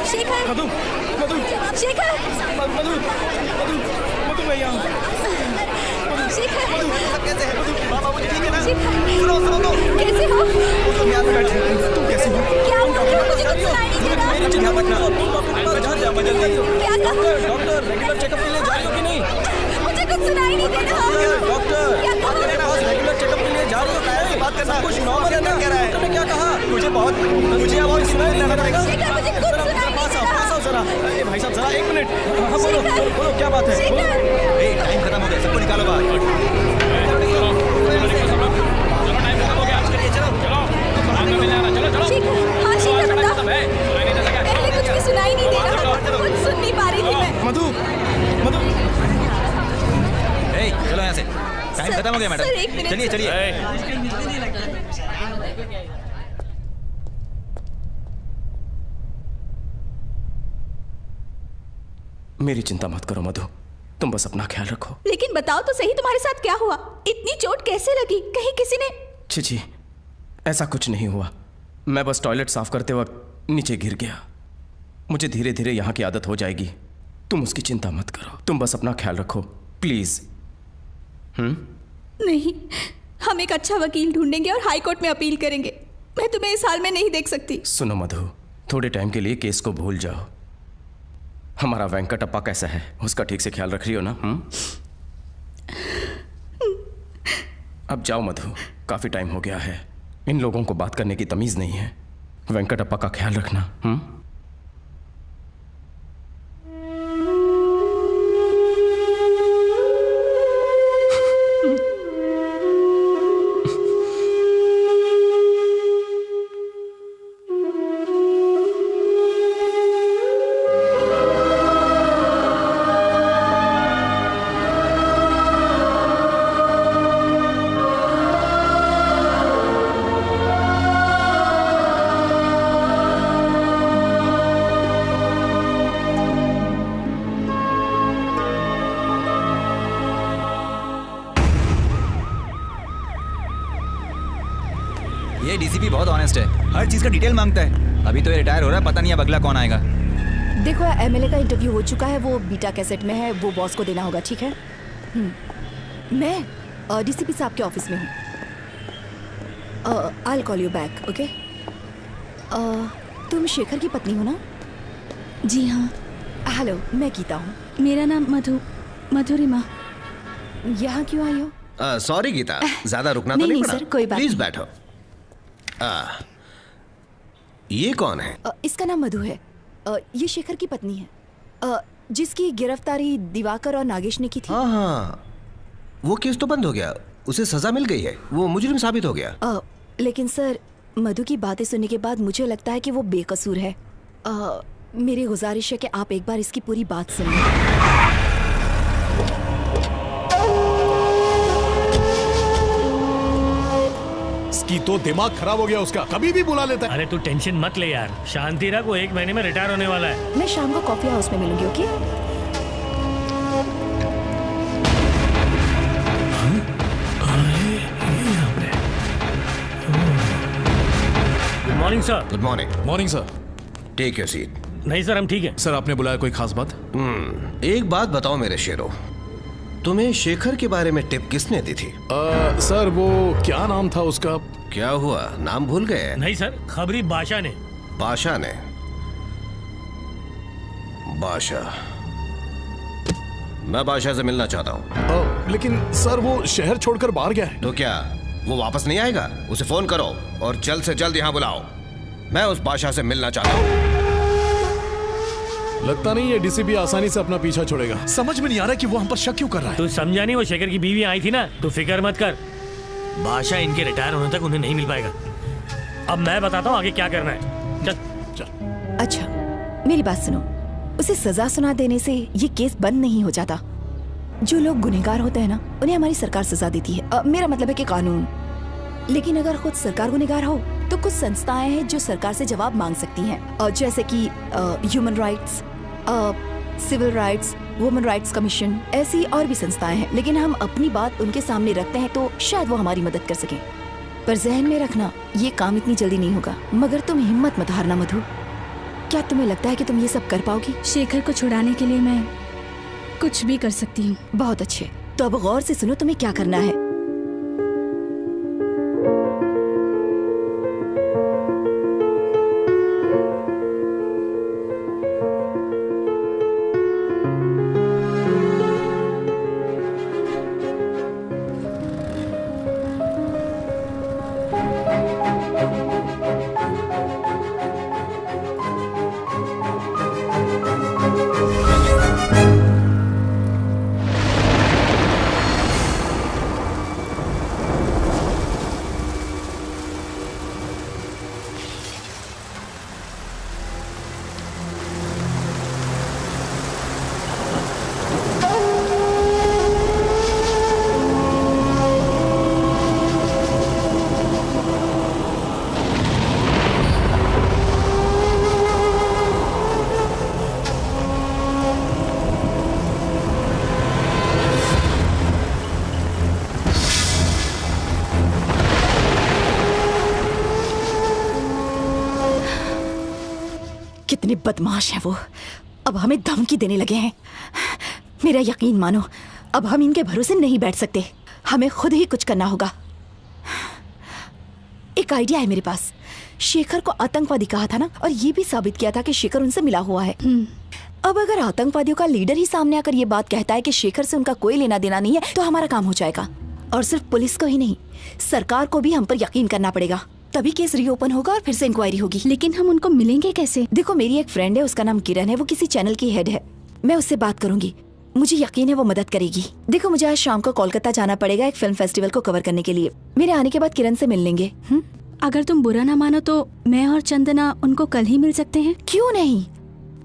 Speaker 2: शेखर,
Speaker 5: मधु,
Speaker 2: शेखर,
Speaker 5: मधु, मैं यहाँ।
Speaker 12: कैसे है? बाबा मुझे ठीक है ना? सुनो तो।
Speaker 2: कैसे हो?
Speaker 12: तुम यहाँ पे बैठे हो। तुम कैसे हो?
Speaker 2: क्या हुआ? मुझे कुछ सुनाई नहीं दे रहा।
Speaker 12: मेरी चिंता मत करो। डॉक्टर जहाँ जा बदल गई।
Speaker 2: क्या कहा?
Speaker 12: डॉक्टर रेगुलर चेकअप के लिए जा रही हो कि नहीं?
Speaker 2: मुझे कुछ सुनाई नहीं दे रहा।
Speaker 12: डॉक्टर
Speaker 2: क्या कहा?
Speaker 12: मेरे पास रेगुलर चेकअप के लिए जा रही हो? कैसे बात करना? कुछ नॉर्मल है ना? डॉक्टर ने क्या कहा? मुझे अब सुनाई नहीं लग रहा।
Speaker 2: शेखर मुझे कुछ सुनाई नहीं दे रहा।
Speaker 12: जरा भाई साहब जरा 1 मिनट। हाँ बोलो क्या बात है? टाइम खत्म हो गया, सबको निकालो बाहर।
Speaker 2: शेखर बता। पहले कुछ भी सुनाई नहीं दे रहा, कुछ सुन नहीं पा रही थी मैं।
Speaker 12: मधु चलो यहाँ से, टाइम खत्म हो गया मैडम।
Speaker 2: सर, 1 मिनट
Speaker 12: चलिए
Speaker 7: मेरी चिंता मत करो मधु, तुम बस अपना ख्याल रखो।
Speaker 10: लेकिन बताओ तो सही, तुम्हारे साथ क्या हुआ? इतनी चोट कैसे लगी? कहीं किसी ने?
Speaker 7: छी, ऐसा कुछ नहीं हुआ। मैं बस टॉयलेट साफ करते वक्त नीचे गिर गया। मुझे धीरे धीरे यहाँ की आदत हो जाएगी, तुम उसकी चिंता मत करो। तुम बस अपना ख्याल रखो प्लीज।
Speaker 10: नहीं, हम एक अच्छा वकील ढूंढेंगे और हाई कोर्ट में अपील करेंगे। मैं तुम्हें इस हाल में नहीं देख सकती।
Speaker 7: सुनो मधु, थोड़े टाइम के लिए केस को भूल जाओ। हमारा वेंकटप्पा कैसा है, उसका ठीक से ख्याल रख रही हो ना? अब जाओ मधु, काफी टाइम हो गया है। इन लोगों को बात करने की तमीज नहीं है। वेंकटप्पा का ख्याल रखना।
Speaker 12: ये डीसीपी बहुत ऑनेस्ट है, हर चीज का डिटेल मांगता है। अभी तो ये रिटायर हो रहा है, पता नहीं अब अगला कौन आएगा।
Speaker 16: देखो एमएलए का इंटरव्यू हो चुका है, वो बीटा कैसेट में है, वो बॉस को देना होगा, ठीक है? मैं डीसीपी साहब के ऑफिस में हूँ। I call you back, okay? तुम शेखर की पत्नी हो ना?
Speaker 10: जी हाँ।
Speaker 16: हेलो, मैं गीता हूँ।
Speaker 10: मेरा नाम मधुरिमा।
Speaker 16: यहाँ क्यों आई हो?
Speaker 6: सॉरी गीता, ज्यादा रुकना तो
Speaker 16: नहीं
Speaker 6: पड़ा।
Speaker 16: सर, कोई बात
Speaker 6: प्लीज बैठो। ये कौन है?
Speaker 16: इसका नाम मधु है। ये शेखर की पत्नी है, जिसकी गिरफ्तारी दिवाकर और नागेश ने की थी।
Speaker 6: हाँ, वो केस तो बंद हो गया, उसे सजा मिल गई है, वो मुजरिम साबित हो गया।
Speaker 16: लेकिन सर, मधु की बातें सुनने के बाद मुझे लगता है कि वो बेकसूर है। मेरी गुजारिश है कि आप एक बार इसकी पूरी बात सुन लें।
Speaker 1: इसकी तो दिमाग खराब हो गया उसका, कभी भी बुला लेता है।
Speaker 14: अरे तू टेंशन मत ले यार, शांति रख, वो 1 महीने में रिटायर होने वाला है।
Speaker 16: मैं शाम को कॉफी हाउस में मिलूंगी, okay?
Speaker 14: Good morning sir.
Speaker 6: Good morning.
Speaker 1: Morning sir.
Speaker 6: Take your seat.
Speaker 14: नहीं सर, हम ठीक है।
Speaker 1: सर आपने बुलाया, कोई खास बात?
Speaker 6: एक बात बताओ मेरे शेरों, तुम्हें शेखर के बारे में टिप किसने दी थी?
Speaker 1: सर वो क्या नाम था उसका?
Speaker 6: क्या हुआ, नाम भूल गए?
Speaker 14: नहीं सर, खबरी बादशाह ने।
Speaker 6: बादशाह ने? बादशाह, मैं बादशाह से मिलना चाहता हूँ।
Speaker 1: लेकिन सर वो शहर छोड़कर बाहर गया है।
Speaker 6: तो क्या वो वापस नहीं आएगा? उसे फोन करो और जल्द से जल्द यहाँ बुलाओ, मैं उस बादशाह से मिलना चाहता हूँ।
Speaker 1: लगता नहीं ये डीसीपी आसानी से अपना पीछा छोड़ेगा। समझ में नहीं आ रहा कि वो हम पर शक क्यों कर रहा है।
Speaker 14: तू समझा नहीं, वो शेखर की बीवी आई थी ना, तू फिक्र मत कर। बादशाह इनके रिटायर होने तक उन्हें नहीं मिल पाएगा। अब मैं बताता हूँ आगे क्या करना है। चल।
Speaker 16: अच्छा, मेरी बात सुनो, उसे सजा सुना देने से ये केस बंद नहीं हो जाता। जो लोग गुनहगार होते हैं ना, उन्हें हमारी सरकार सजा देती है। मेरा मतलब है कि कानून। लेकिन अगर खुद सरकार गुनहगार हो तो कुछ संस्थाएं हैं जो सरकार से जवाब मांग सकती हैं, और जैसे कि human rights, civil rights, women rights commission, ऐसी और भी संस्थाएं हैं। लेकिन हम अपनी बात उनके सामने रखते हैं तो शायद वो हमारी मदद कर सकें। पर जहन में रखना, ये काम इतनी जल्दी नहीं होगा। मगर तुम हिम्मत मत हारना मधु। क्या तुम्हें लगता है कि तुम ये सब कर पाओगी?
Speaker 10: शेखर को छुड़ाने के लिए मैं कुछ भी कर सकती हूँ।
Speaker 16: बहुत अच्छे, तो अब गौर से सुनो तुम्हें क्या करना है। कितने बदमाश हैं वो, अब हमें धमकी देने लगे हैं। मेरा यकीन मानो, अब हम इनके भरोसे नहीं बैठ सकते, हमें खुद ही कुछ करना होगा। एक आइडिया है मेरे पास। शेखर को आतंकवादी कहा था ना, और ये भी साबित किया था कि शेखर उनसे मिला हुआ है। अब अगर आतंकवादियों का लीडर ही सामने आकर ये बात कहता है कि शेखर से उनका कोई लेना देना नहीं है, तो हमारा काम हो जाएगा। और सिर्फ पुलिस को ही नहीं, सरकार को भी हम पर यकीन करना पड़ेगा, तभी केस रीओपन होगा और फिर से इंक्वायरी होगी।
Speaker 10: लेकिन हम उनको मिलेंगे कैसे?
Speaker 16: देखो, मेरी एक फ्रेंड है, उसका नाम किरण है, वो किसी चैनल की हेड है। मैं उससे बात करूंगी, मुझे यकीन है वो मदद करेगी। देखो, मुझे आज शाम को कोलकाता जाना पड़ेगा एक फिल्म फेस्टिवल को कवर करने के लिए। मेरे आने के बाद किरण से मिल लेंगे।
Speaker 10: अगर तुम बुरा ना मानो तो मैं और चंदना उनको कल ही मिल सकते हैं।
Speaker 16: क्यों नहीं,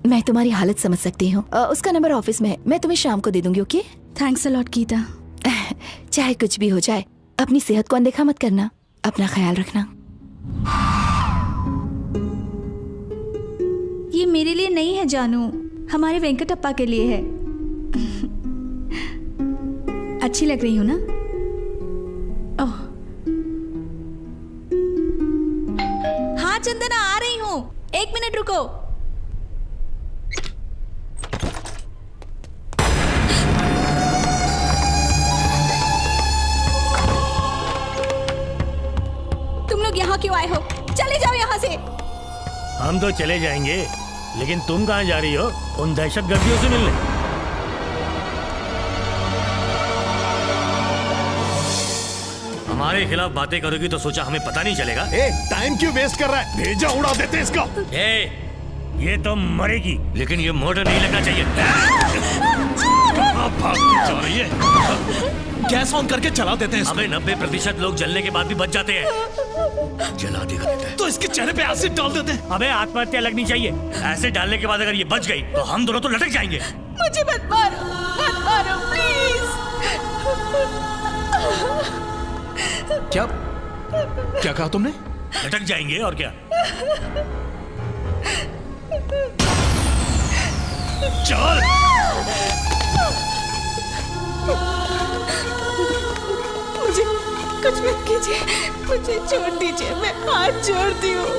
Speaker 16: मैं तुम्हारी हालत समझ सकती हूँ। उसका नंबर ऑफिस में है, मैं तुम्हें शाम को दे दूंगी। Okay,
Speaker 10: thanks a lot Geeta.
Speaker 16: चाहे कुछ भी हो जाए, अपनी सेहत को अनदेखा मत करना, अपना ख्याल रखना।
Speaker 10: ये मेरे लिए नहीं है जानू, हमारे वेंकटप्पा के लिए है। अच्छी लग रही हूँ ना? ओह हाँ चंदना, आ रही हूँ, 1 मिनट रुको। तुम लोग यहाँ क्यों आए हो? चले जाओ यहाँ से।
Speaker 14: हम तो चले जाएंगे, लेकिन तुम कहाँ जा रही हो? उन दहशतगर्दियों से मिलने? हमारे खिलाफ बातें करोगी तो सोचा हमें पता नहीं चलेगा।
Speaker 1: टाइम क्यों वेस्ट कर रहा है? भेजा उड़ा देते इसका।
Speaker 14: ये तो मरेगी, लेकिन ये मर्डर नहीं लगना चाहिए। भागती जा रही है।
Speaker 1: गैस ऑन करके चला देते हैं।
Speaker 14: अबे 90% लोग जलने के बाद भी बच जाते हैं। जला देगा देते हैं।
Speaker 1: तो इसके चेहरे पे एसिड डाल देते हैं।
Speaker 14: अबे आत्महत्या लगनी चाहिए। एसिड डालने के बाद अगर ये बच गई तो हम दोनों तो लटक जाएंगे।
Speaker 10: मुझे मत मारो प्लीज।
Speaker 1: क्या कहा तुमने?
Speaker 14: लटक जाएंगे और क्या। चल।
Speaker 10: मुझे कुछ मत कीजिए, मुझे छोड़ दीजिए, मैं हाथ जोड़ती हूँ।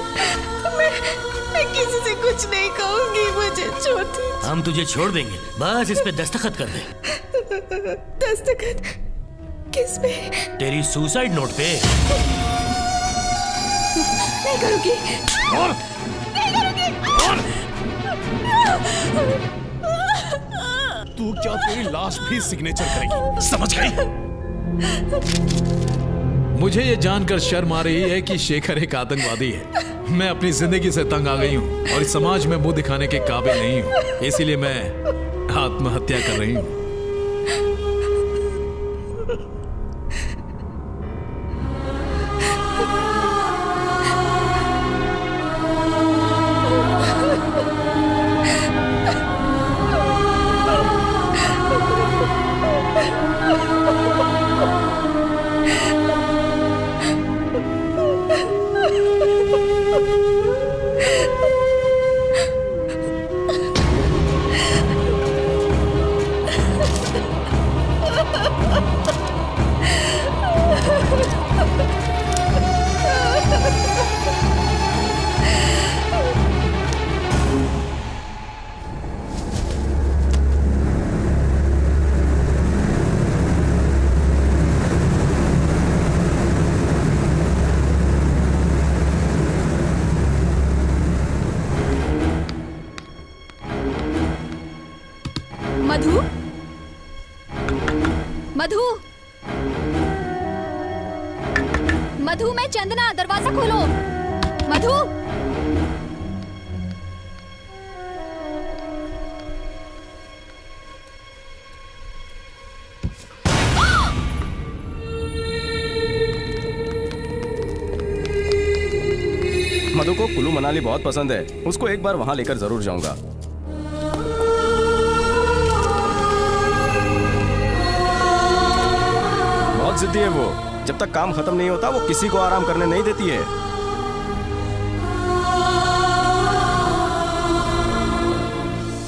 Speaker 10: मैं किसी से कुछ नहीं कहूँगी, मुझे छोड़ दीजिए।
Speaker 14: हम तुझे छोड़ देंगे, बस इस पे दस्तखत कर दे।
Speaker 10: दस्तखत किस पे?
Speaker 14: तेरी सुसाइड नोट पे।
Speaker 10: नहीं करूँगी।
Speaker 14: और?
Speaker 10: नहीं करूँगी।
Speaker 14: और?
Speaker 1: तू क्या, तेरी लाश भी सिग्नेचर करेगी, समझ गई? मुझे ये जानकर शर्म आ रही है कि शेखर एक आतंकवादी है। मैं अपनी जिंदगी से तंग आ गई हूँ और इस समाज में मुंह दिखाने के काबिल नहीं हूँ, इसीलिए मैं आत्महत्या कर रही हूँ।
Speaker 10: मधु, मधु, मधु, मैं चंदना, दरवाजा खोलो। मधु,
Speaker 7: मधु को कुल्लू मनाली बहुत पसंद है, उसको एक बार वहां लेकर जरूर जाऊंगा। बहुत जिद्दी है वो, जब तक काम खत्म नहीं होता वो किसी को आराम करने नहीं देती है।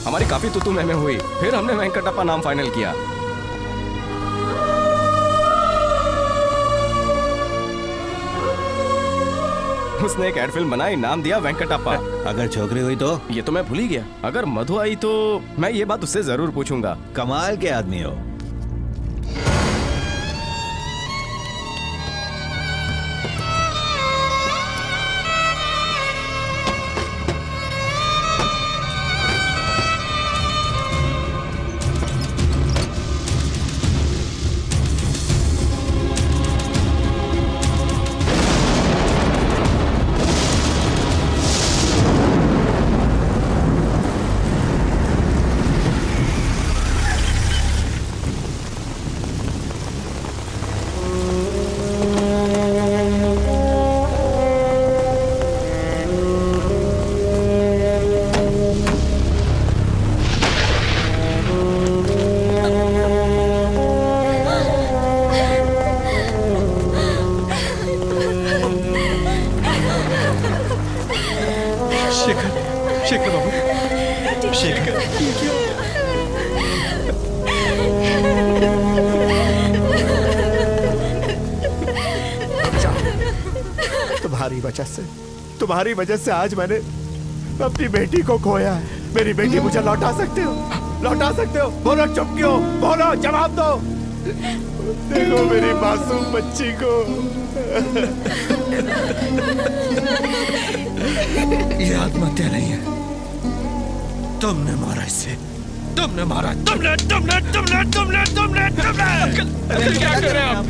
Speaker 7: हमारी काफी तुतू में हुई, फिर हमने वेंकटप्पा नाम फाइनल किया। उसने एक एड फिल्म बनाई, नाम दिया वेंकटप्पा।
Speaker 15: अगर छोकरी हुई तो?
Speaker 7: ये तो मैं भूल ही गया। अगर मधु आई तो मैं ये बात उससे जरूर पूछूंगा।
Speaker 15: कमाल के आदमी हो।
Speaker 3: तुम्हारी वजह से आज मैंने अपनी बेटी को खोया है। मेरी बेटी मुझे लौटा सकते हो? लौटा सकते हो? बोलो, चुप क्यों? बोलो, जवाब दो। देखो मेरी मासूम बच्ची को।
Speaker 6: ये आत्महत्या नहीं है, तुमने मारा इसे, तुमने मारा, तुमने तुमने तुमने तुमने तुमने तुमने
Speaker 5: क्या कर रहे हैं आप?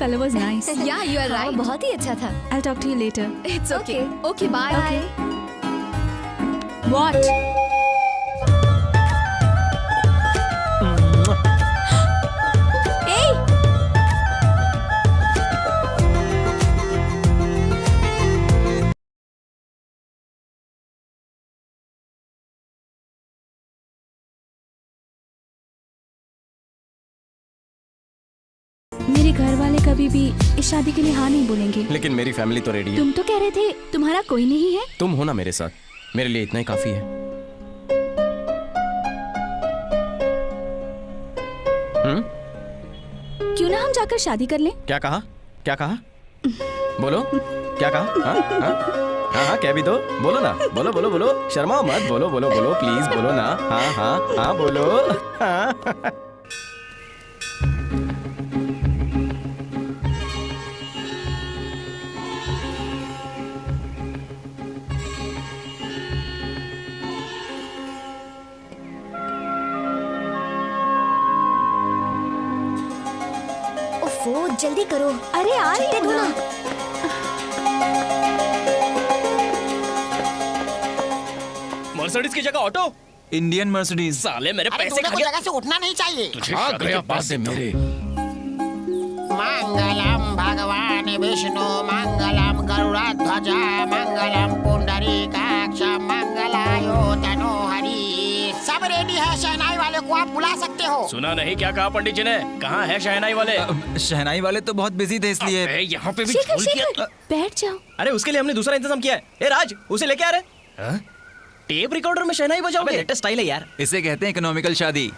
Speaker 10: Color was nice.
Speaker 2: Yeah, you are right.
Speaker 10: बहुत ही अच्छा था. I'll talk to you later.
Speaker 2: It's okay. Okay, bye.
Speaker 10: Okay. What? Hey! मेरे घर वाले कभी भी इस शादी के लिए हाँ नहीं बोलेंगे।
Speaker 7: लेकिन मेरी फैमिली तो रेडी है।
Speaker 10: तुम तो कह रहे थे तुम्हारा कोई नहीं है।
Speaker 7: तुम हो ना मेरे साथ, मेरे लिए इतना ही काफी है।
Speaker 10: क्यों ना हम जाकर शादी कर लें?
Speaker 7: क्या कहा? क्या कहा? बोलो, क्या कहा? हाँ हाँ हाँ, कह भी दो, बोलो ना, बोलो बोलो बोलो, शर्मा मत, बोलो बोलो बोलो, प्लीज बोलो ना। हाँ हाँ हाँ, बोलो। हाँ।
Speaker 9: जल्दी करो।
Speaker 10: अरे आ रही
Speaker 9: हो ना।
Speaker 12: मर्सिडीज की जगह ऑटो?
Speaker 17: Indian Mercedes.
Speaker 12: साले मेरे पैसे खा गया।
Speaker 18: जगह से उठना नहीं चाहिए।
Speaker 12: तुझे गया बात है मेरे।
Speaker 18: मंगलम भगवान विष्णु, मंगलम गरुड़ध्वज, मंगलम पुंडरीकाक्ष, मंगलायो तनोहरि। सब रेडी है, शहनाई वाले को आप बुला सकते हो।
Speaker 12: सुना नहीं क्या कहा पंडित जी ने? कहाँ है शहनाई वाले?
Speaker 17: शहनाई वाले तो बहुत बिजी थे इसलिए।
Speaker 12: यहाँ पे भी
Speaker 10: झूल किया। बैठ जाओ।
Speaker 12: अरे उसके लिए हमने दूसरा इंतजाम किया है। ए राज, उसे लेके आ रहे? टेप रिकॉर्डर में शहनाई बजाओगे? लेटेस्ट स्टाइल है यार।
Speaker 17: इसे कहते हैं इकोनॉमिकल शादी।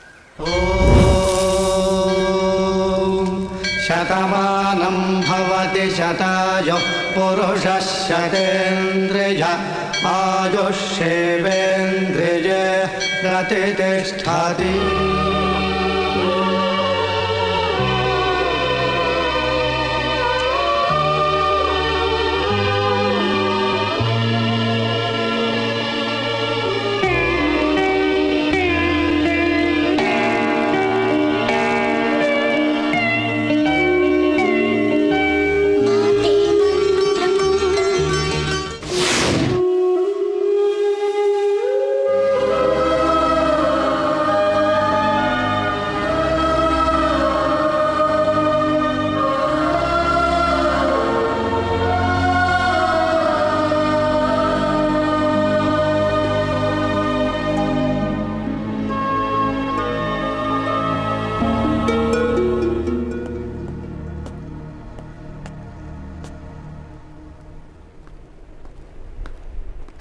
Speaker 19: शतमानं भवति शतायुः पुरुषः शतेन्द्रिय आयुष्येवेन्द्रिये प्रतिष्ठति।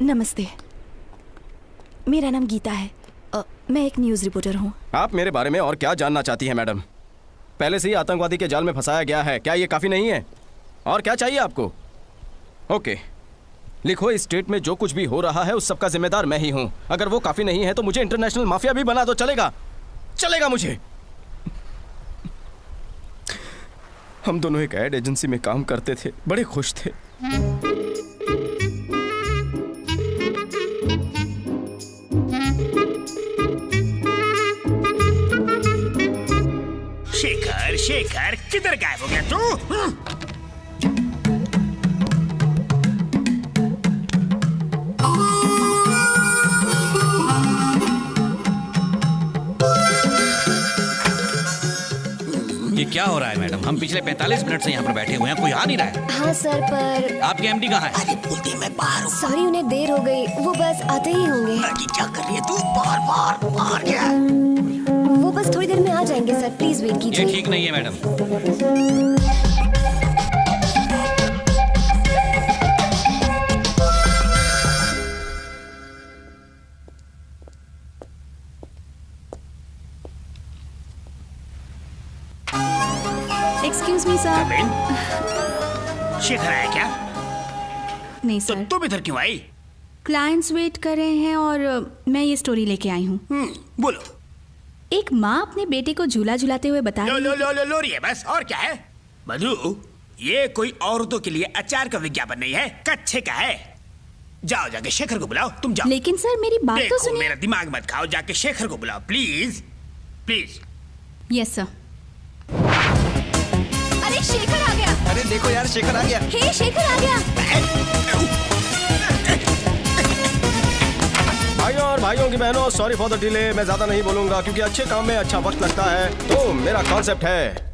Speaker 16: नमस्ते, मेरा नाम गीता है। मैं एक न्यूज़ रिपोर्टर हूँ।
Speaker 7: आप मेरे बारे में और क्या जानना चाहती हैं मैडम? पहले से ही आतंकवादी के जाल में फंसाया गया है, क्या ये काफ़ी नहीं है? और क्या चाहिए आपको? ओके, लिखो इस स्टेट में जो कुछ भी हो रहा है उस सब का जिम्मेदार मैं ही हूँ। अगर वो काफ़ी नहीं है तो मुझे इंटरनेशनल माफिया भी बना दो, चलेगा? चलेगा मुझे। हम दोनों एक एड एजेंसी में काम करते थे, बड़े खुश थे।
Speaker 14: शेखर, शेखर किधर गायब हो गया तू?
Speaker 12: ये क्या हो रहा है मैडम? हम पिछले 45 मिनट से यहाँ पर बैठे हुए हैं, कोई आ नहीं रहा है।
Speaker 9: हाँ सर, पर
Speaker 12: आपके एमडी कहाँ है?
Speaker 14: अरे बोलते मैं बाहर हूँ।
Speaker 9: सॉरी, उन्हें देर हो गई, वो बस आते ही होंगे।
Speaker 14: क्या कर रही है तू? बाहर क्या?
Speaker 9: वो बस थोड़ी देर में आ जाएंगे सर, प्लीज वेट कीजिए।
Speaker 12: ये ठीक नहीं है madam.
Speaker 10: Excuse me sir.
Speaker 14: Shekhar आया क्या?
Speaker 10: नहीं सर।
Speaker 14: तुम इधर क्यों आई?
Speaker 10: क्लाइंट्स वेट कर रहे हैं और मैं ये स्टोरी लेके आई हूँ।
Speaker 14: बोलो।
Speaker 10: एक माँ अपने बेटे को झूला झुलाते हुए बता
Speaker 14: लो रही है बस, और क्या है? मधु, ये कोई औरतों के लिए अचार का विज्ञापन नहीं है, कच्चे का है। जाओ जाके शेखर को बुलाओ, तुम जाओ।
Speaker 10: लेकिन सर मेरी बात तो सुनिए।
Speaker 14: मेरा दिमाग मत खाओ, जाके शेखर को बुलाओ प्लीज प्लीज।
Speaker 10: Yes sir.
Speaker 2: अरे शेखर आ गया।
Speaker 12: अरे देखो यार, शेखर आ गया।
Speaker 2: हे शेखर आ गया।
Speaker 7: भाइयों और भाइयों की बहनों, सॉरी फॉर द डिले। मैं ज्यादा नहीं बोलूंगा क्योंकि अच्छे काम में अच्छा वक्त लगता है। तो मेरा कॉन्सेप्ट है,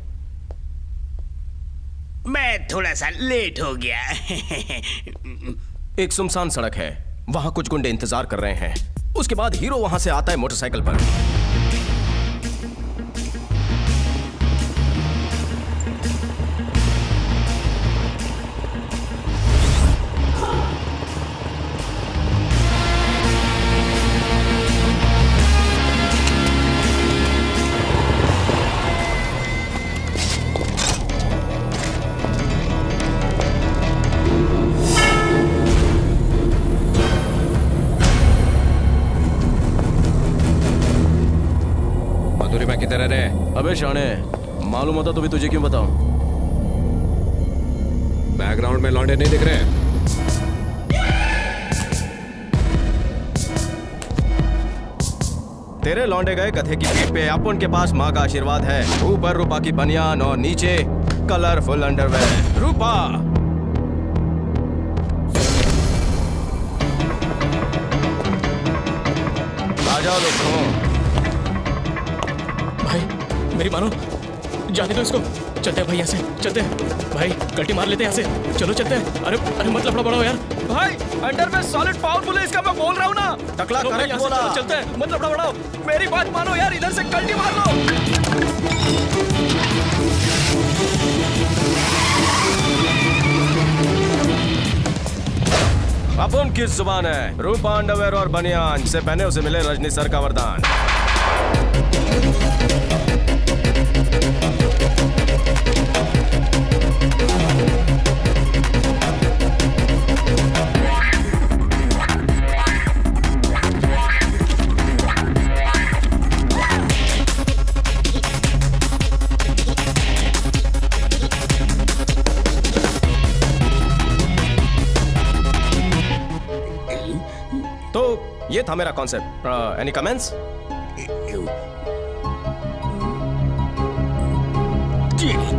Speaker 14: मैं थोड़ा सा लेट हो गया।
Speaker 7: एक सुनसान सड़क है, वहां कुछ गुंडे इंतजार कर रहे हैं। उसके बाद हीरो वहां से आता है मोटरसाइकिल पर। अबे शाने, मालूम होता तो भी तुझे क्यों बताऊं?
Speaker 11: बैकग्राउंड में लौंडे नहीं दिख रहे?
Speaker 7: तेरे लौंडे गए गधे की पीठ पे। अपन के पास माँ का आशीर्वाद है। ऊपर रूपा की बनियान और नीचे कलरफुल अंडरवेयर। रूपा, आ जाओ दोस्तों।
Speaker 5: मेरी मानो, जाने दो इसको। चलते हैं भाई, यहाँ से चलते हैं भाई, कल्टी मार लेते हैं यहाँ से। चलो चलते हैं। अरे अरे मत लफड़ा बढ़ाओ यार।
Speaker 7: भाई अंडर में सॉलिड पावरफुल है, इसका मैं बोल रहा हूँ ना। टकला करेक्ट बोला।
Speaker 5: चलते हैं, मत लफड़ा बढ़ाओ। मेरी बात मानो यार, इधर से कल्टी मार लो।
Speaker 7: अपन किस जुबान है? रूपा अंडरवेयर और बनियान से पहने उसे मिले रजनी सर का वरदान। ये था मेरा कॉन्सेप्ट। Any comments?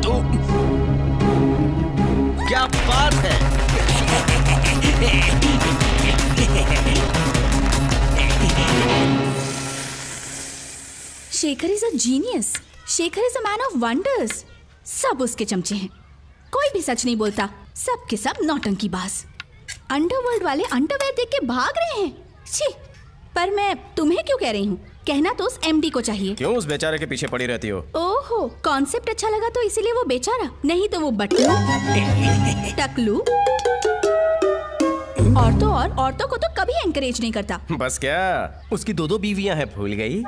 Speaker 4: तो क्या बात है।
Speaker 10: Shekhar is a genius. Shekhar is a man of wonders. सब उसके चमचे हैं, कोई भी सच नहीं बोलता, सब के सब नौटंकीबाज। अंडरवर्ल्ड वाले अंडरवेयर देख के भाग रहे हैं। छी, पर मैं तुम्हें क्यों कह रही हूँ, कहना तो उस एमडी को चाहिए।
Speaker 7: क्यों उस बेचारे के पीछे पड़ी रहती हो?
Speaker 10: ओहो, कॉन्सेप्ट अच्छा लगा तो इसीलिए वो बेचारा, नहीं तो वो बटलू टकलू औरतों को तो कभी एनकरेज नहीं करता।
Speaker 7: बस क्या, उसकी 2 बीवियां हैं, भूल गई?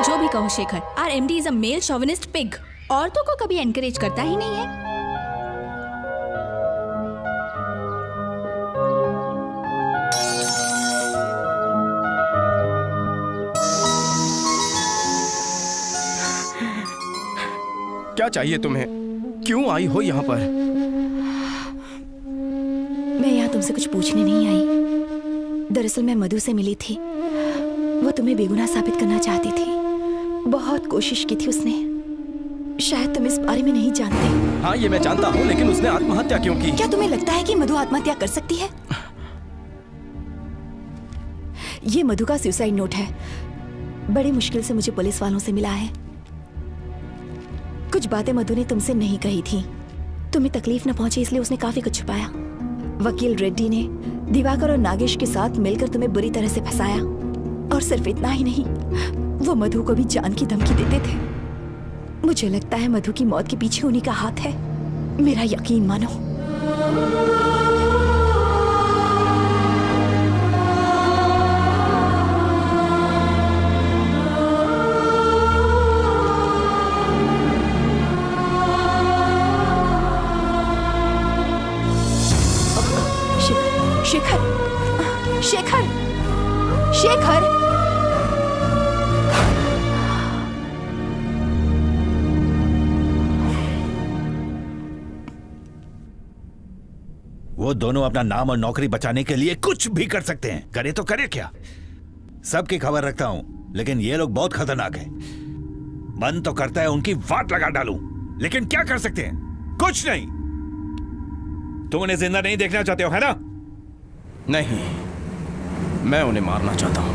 Speaker 10: जो भी कहो Shekhar, our MD is a male chauvinist pig. औरतों को कभी एनकरेज करता ही नहीं है।
Speaker 7: क्या चाहिए तुम्हें? क्यों आई हो यहाँ पर?
Speaker 16: मैं यहाँ तुमसे कुछ पूछने नहीं आई। दरअसल मैं मधु से मिली थी। वो तुम्हें बेगुनाह साबित करना चाहती थी। बहुत कोशिश की थी उसने। शायद तुम इस बारे में नहीं जानते।
Speaker 7: हाँ, ये मैं जानता हूँ, लेकिन उसने आत्महत्या क्यों की?
Speaker 16: क्या तुम्हें लगता है कि मधु आत्महत्या कर सकती है? ये मधु का सुसाइड नोट है। बड़ी मुश्किल से मुझे पुलिस वालों से मिला है। कुछ बातें मधु ने तुमसे नहीं कही थी। तुम्हें तकलीफ न पहुंचे इसलिए उसने काफी कुछ छुपाया। वकील रेड्डी ने दिवाकर और नागेश के साथ मिलकर तुम्हें बुरी तरह से फंसाया। और सिर्फ इतना ही नहीं, वो मधु को भी जान की धमकी देते थे। मुझे लगता है मधु की मौत के पीछे उन्हीं का हाथ है। मेरा यकीन मानो। शेखर, शेखर, शेखर,
Speaker 15: वो दोनों अपना नाम और नौकरी बचाने के लिए कुछ भी कर सकते हैं। करे तो करे क्या? सबकी खबर रखता हूं, लेकिन ये लोग बहुत खतरनाक हैं। मन तो करता है उनकी वाट लगा डालूं, लेकिन क्या कर सकते हैं? कुछ नहीं। तुम उन्हें जिंदा नहीं देखना चाहते हो, है ना?
Speaker 7: नहीं, मैं उन्हें मारना चाहता हूं।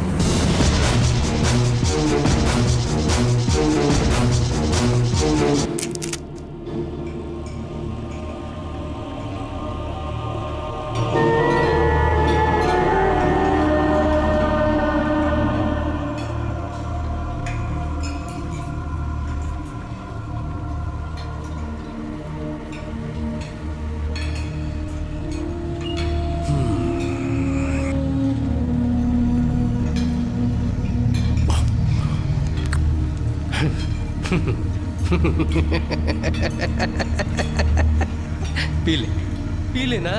Speaker 5: पी ले ना।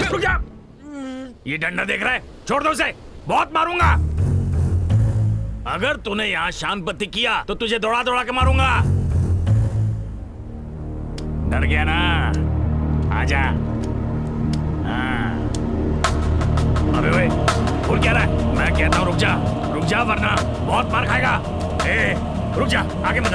Speaker 14: रुक जा। ये डंडा देख रहा है? छोड़ दो उसे, बहुत मारूंगा। अगर तूने यहाँ शांति किया तो तुझे दौड़ा दौड़ा के मारूंगा। डर गया ना? आजा। हाँ। अबे वे, भूल क्या रहा है? मैं कहता हूँ रुक जा वरना बहुत मार खाएगा। ए, रुक जा, आगे मत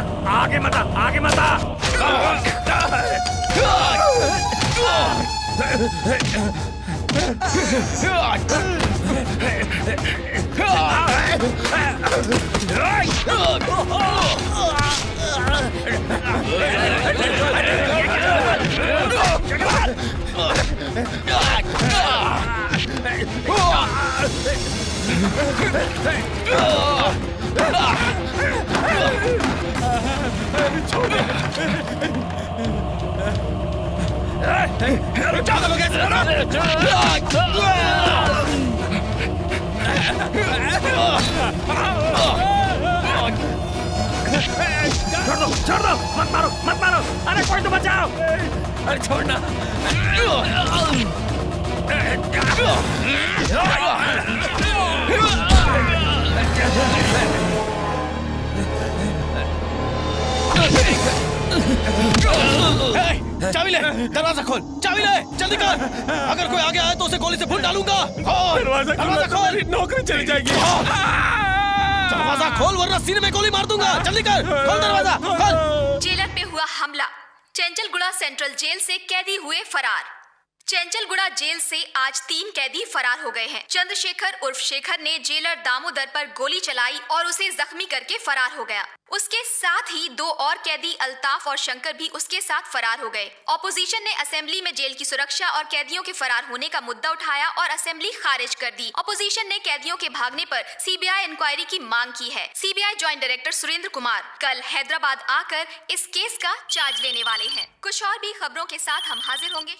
Speaker 14: छोड़ दो, मत मारो। अरे कोई तो बचाओ। अरे छोड़ना।
Speaker 7: चाबी ले, दरवाजा खोल, चाबी ले, जल्दी कर। अगर कोई आगे आए तो उसे गोली से भून डालूंगा। दरवाजा खोल, नौकरी चली जाएगी। दरवाजा खोल वरना सीने में गोली मार दूंगा। जल्दी कर, खोल दरवाजा, खोल।
Speaker 2: जेलर पे हुआ हमला। चंचलगुड़ा सेंट्रल जेल से कैदी हुए फरार। चंचलगुड़ा जेल से आज 3 कैदी फरार हो गए हैं। चंद्रशेखर उर्फ शेखर ने जेलर दामोदर पर गोली चलाई और उसे जख्मी करके फरार हो गया। उसके साथ ही 2 और कैदी अल्ताफ और शंकर भी उसके साथ फरार हो गए। ऑपोजिशन ने असेंबली में जेल की सुरक्षा और कैदियों के फरार होने का मुद्दा उठाया और असेंबली खारिज कर दी। ऑपोजिशन ने कैदियों के भागने पर सीबीआई इंक्वायरी की मांग की है। CBI joint director Surendra Kumar कल हैदराबाद आकर इस केस का चार्ज लेने वाले हैं। कुछ और भी खबरों के साथ हम हाजिर होंगे।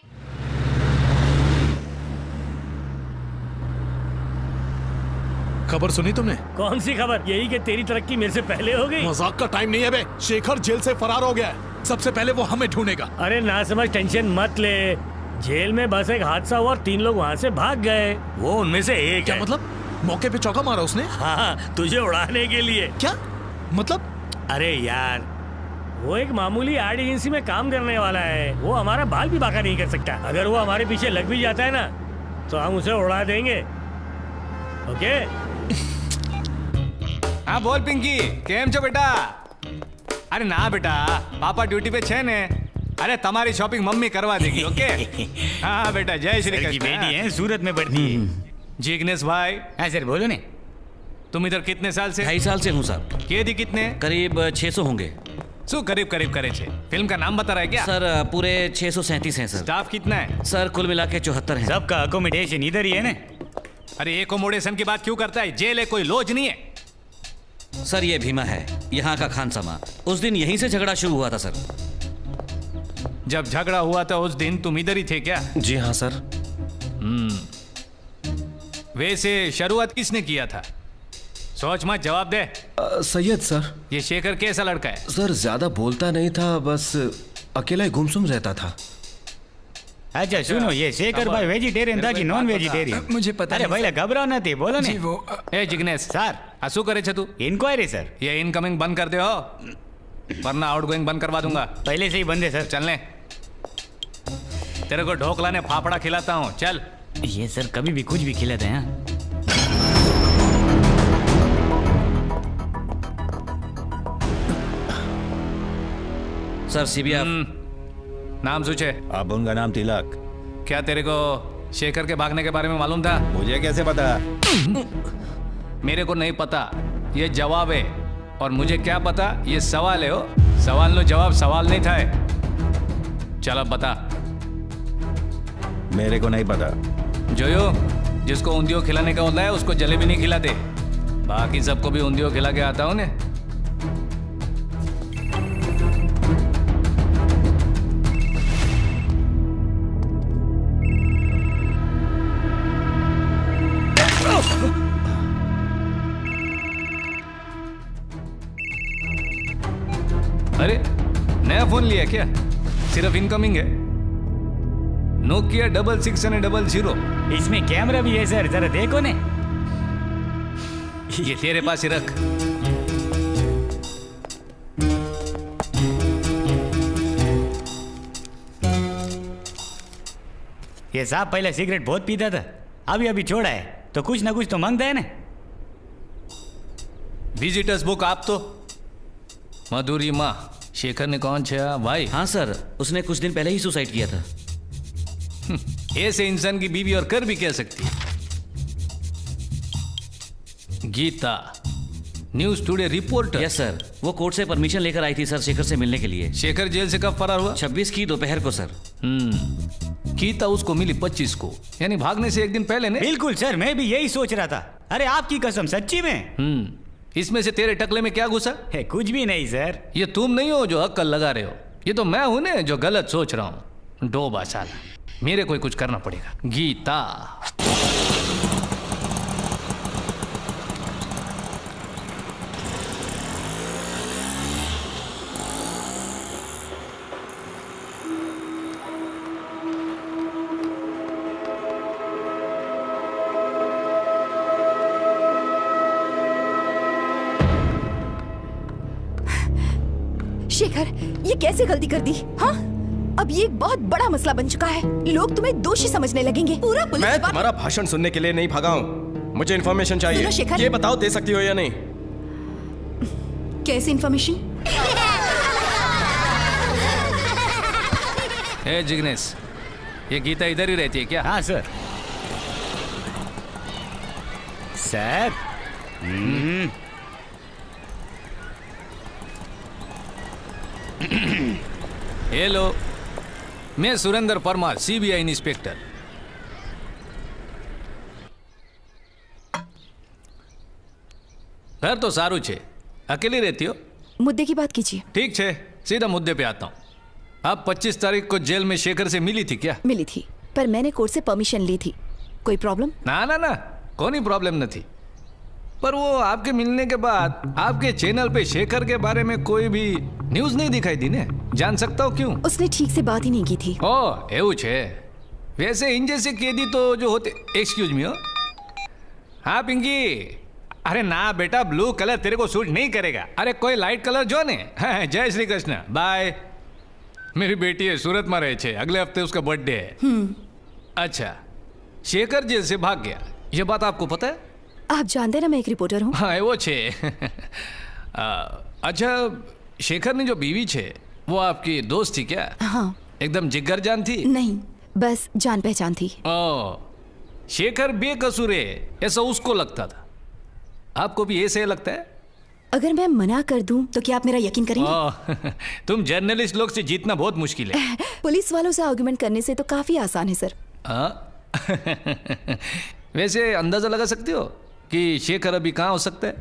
Speaker 1: खबर सुनी तुमने?
Speaker 14: कौन सी खबर? यही कि तेरी तरक्की मेरे से पहले हो गई।
Speaker 1: मजाक का टाइम नहीं है बे। शेखर जेल से फरार हो गया है। सबसे पहले वो हमें ढूंढेगा।
Speaker 14: अरे ना समझ, टेंशन मत ले। जेल में बस एक हादसा हुआ और 3 लोग वहाँ से भाग गए। वो उनमें से एक
Speaker 1: क्या
Speaker 14: है।
Speaker 1: मतलब? मौके पे चौका मारा उसने?
Speaker 14: हाँ, तुझे उड़ाने के लिए।
Speaker 1: क्या मतलब?
Speaker 14: अरे यार, वो एक मामूली एड एजेंसी में काम करने वाला है। वो हमारा बाल भी बाका नहीं कर सकता। अगर वो हमारे पीछे लग भी जाता है ना तो हम उसे उड़ा देंगे। ओके?
Speaker 12: हाँ बोल पिंकी, केम छो बेटा? अरे ना बेटा, पापा ड्यूटी पे छे ने। अरे तुम्हारी शॉपिंग मम्मी करवा देगी। ओके? हाँ बेटा, जय श्री कृष्ण।
Speaker 14: बेटी है, सूरत में पढ़ती है।
Speaker 12: जिग्नेश भाई।
Speaker 20: हाँ सर, बोलो ने।
Speaker 12: तुम इधर कितने साल से?
Speaker 20: 2.5 साल से हूँ सर।
Speaker 12: कैदी कितने?
Speaker 20: करीब 600 होंगे।
Speaker 12: करीब करे छे। फिल्म का नाम बता रहा है क्या?
Speaker 20: सर पूरे 637 हैं सर।
Speaker 12: स्टाफ कितना है?
Speaker 20: सर कुल मिला के 74 हैं।
Speaker 14: सबका अकोमोडेशन इधर ही है ना?
Speaker 12: अरे एकोमोडेशन की बात क्यों करता है? जेल है, कोई लॉज नहीं है।
Speaker 20: सर ये भीमा है, यहाँ का खानसमा। उस दिन यहीं से झगड़ा शुरू हुआ था सर।
Speaker 12: जब झगड़ा हुआ था उस दिन तुम इधर ही थे क्या?
Speaker 7: जी हाँ सर।
Speaker 12: वैसे शुरुआत किसने किया था? सोच मत, जवाब दे।
Speaker 7: सैयद सर।
Speaker 12: ये शेखर कैसा लड़का है?
Speaker 7: सर ज्यादा बोलता नहीं था, बस अकेला ही गुमसुम रहता था।
Speaker 20: अच्छा सुनो, ये शेखर भाई वेजिटेरियन था कि नॉन वेजिटेरियन?
Speaker 12: मुझे पता
Speaker 20: अरे भाई घबराओ ना थी, बोलो ने।
Speaker 12: ए जिग्नेश
Speaker 20: सर,
Speaker 12: असू करे छे तू?
Speaker 20: Inquiry sir.
Speaker 12: ये इनकमिंग बंद कर दे हो, वरना आउटगोइंग बंद करवा दूंगा।
Speaker 20: पहले से ही बंद है सर।
Speaker 12: चलने, तेरे को ढोकला ने फाफड़ा खिलाता हूँ, चल।
Speaker 20: ये सर कभी भी कुछ भी खिलाते हैं। Sir CBI.
Speaker 12: नाम सोचे?
Speaker 15: अब उनका नाम तिलक।
Speaker 12: क्या तेरे को शेखर के भागने के बारे में मालूम था?
Speaker 15: मुझे कैसे पता?
Speaker 12: मेरे को नहीं पता, ये जवाब है। और मुझे क्या पता, ये सवाल है। हो सवाल नो जवाब, सवाल नहीं था। चल अब बता।
Speaker 15: मेरे को नहीं पता।
Speaker 12: जोयो, जिसको ऊंधियो खिलाने का होता है उसको जलेबी नहीं खिलाते। बाकी सबको भी ऊंधियो खिला के आता हूं ने। अरे नया फोन लिया क्या? सिर्फ इनकमिंग है। नोकिया 6600।
Speaker 14: इसमें कैमरा भी है सर, जरा देखो ने।
Speaker 12: ये तेरे पास ही रख।
Speaker 14: ये साहब पहले सिगरेट बहुत पीता था, अभी छोड़ा है, तो कुछ ना कुछ तो मांगता है ना।
Speaker 12: विजिटर्स बुक आप तो मधुरी माँ शेखर ने कौन छा भाई?
Speaker 20: हाँ सर, उसने कुछ दिन पहले ही सुसाइड किया था।
Speaker 12: ऐसे इंसान की बीवी और कर भी कह सकती है। Geeta, news today reporter.
Speaker 20: Yes sir, वो कोर्ट से परमिशन लेकर आई थी सर शेखर से मिलने के लिए।
Speaker 12: शेखर जेल से कब फरार हुआ?
Speaker 20: 26 की दोपहर को सर।
Speaker 12: गीता उसको मिली 25 को, यानी भागने से एक दिन पहले ने।
Speaker 14: बिल्कुल सर, मैं भी यही सोच रहा था। अरे आपकी कसम, सच्ची में।
Speaker 12: इसमें से तेरे टकले में क्या घुसा
Speaker 14: है? कुछ भी नहीं सर।
Speaker 12: ये तुम नहीं हो जो अक्कल लगा रहे हो, ये तो मैं हूं ने जो गलत सोच रहा हूं। डोबा साला, मेरे को कुछ करना पड़ेगा। गीता,
Speaker 16: शेखर, ये कैसे गलती कर दी? हाँ, अब ये एक बहुत बड़ा मसला बन चुका है। लोग तुम्हें दोषी समझने लगेंगे। पूरा पुलिस
Speaker 7: मैं तुम्हारा भाषण सुनने के लिए नहीं भागा हूँ। मुझे इन्फॉर्मेशन चाहिए।
Speaker 16: सुनो शेखर,
Speaker 7: ये बताओ दे सकती हो या नहीं?
Speaker 16: कैसी इन्फॉर्मेशन?
Speaker 12: ए जिग्नेश, ये गीता इधर ही रहती है क्या?
Speaker 14: हाँ सर। सर,
Speaker 12: हेलो, मैं सुरेंद्र परमार, सीबीआई इंस्पेक्टर। घर तो सारू छे, अकेली रहती हो?
Speaker 16: मुद्दे की बात कीजिए।
Speaker 12: ठीक छे, सीधा मुद्दे पे आता हूँ। आप 25 तारीख को जेल में शेखर से मिली थी क्या?
Speaker 16: मिली थी, पर मैंने कोर्ट से परमिशन ली थी। कोई प्रॉब्लम?
Speaker 12: ना ना ना, कोई प्रॉब्लम न थी। पर वो आपके मिलने के बाद आपके चैनल पे शेखर के बारे में कोई भी न्यूज नहीं दिखाई दी ने। जान सकता हूँ क्यों?
Speaker 16: उसने ठीक से बात ही नहीं की थी।
Speaker 12: ओ, एवं छे। वैसे इन जैसे कैदी तो जो होते। Excuse me. हो हाँ पिंकी। अरे ना बेटा, ब्लू कलर तेरे को सूट नहीं करेगा। अरे कोई लाइट कलर जो ने। जय श्री कृष्ण, बाय। मेरी बेटी है, सूरत में रहे छे, अगले हफ्ते उसका बर्थडे है। अच्छा, शेखर जेल से भाग गया, ये बात आपको पता है?
Speaker 16: आप जानते ना मैं एक रिपोर्टर हूँ।
Speaker 12: हाँ वो छे। अच्छा, शेखर ने जो बीवी छे वो आपकी दोस्त थी क्या?
Speaker 16: हाँ।
Speaker 12: एकदम जिगर जान थी?
Speaker 16: नहीं, बस जान पहचान थी।
Speaker 12: ओ, शेखर बेकसूर है ऐसा उसको लगता था, आपको भी ऐसे लगता है?
Speaker 16: अगर मैं मना कर दूं तो क्या आप मेरा यकीन करेंगे?
Speaker 12: तुम जर्नलिस्ट लोग से जीतना बहुत मुश्किल है।
Speaker 16: पुलिस वालों से आर्गुमेंट करने से तो काफी आसान है सर।
Speaker 12: वैसे अंदाजा लगा सकते हो कि शेखर अभी कहाँ हो सकता है?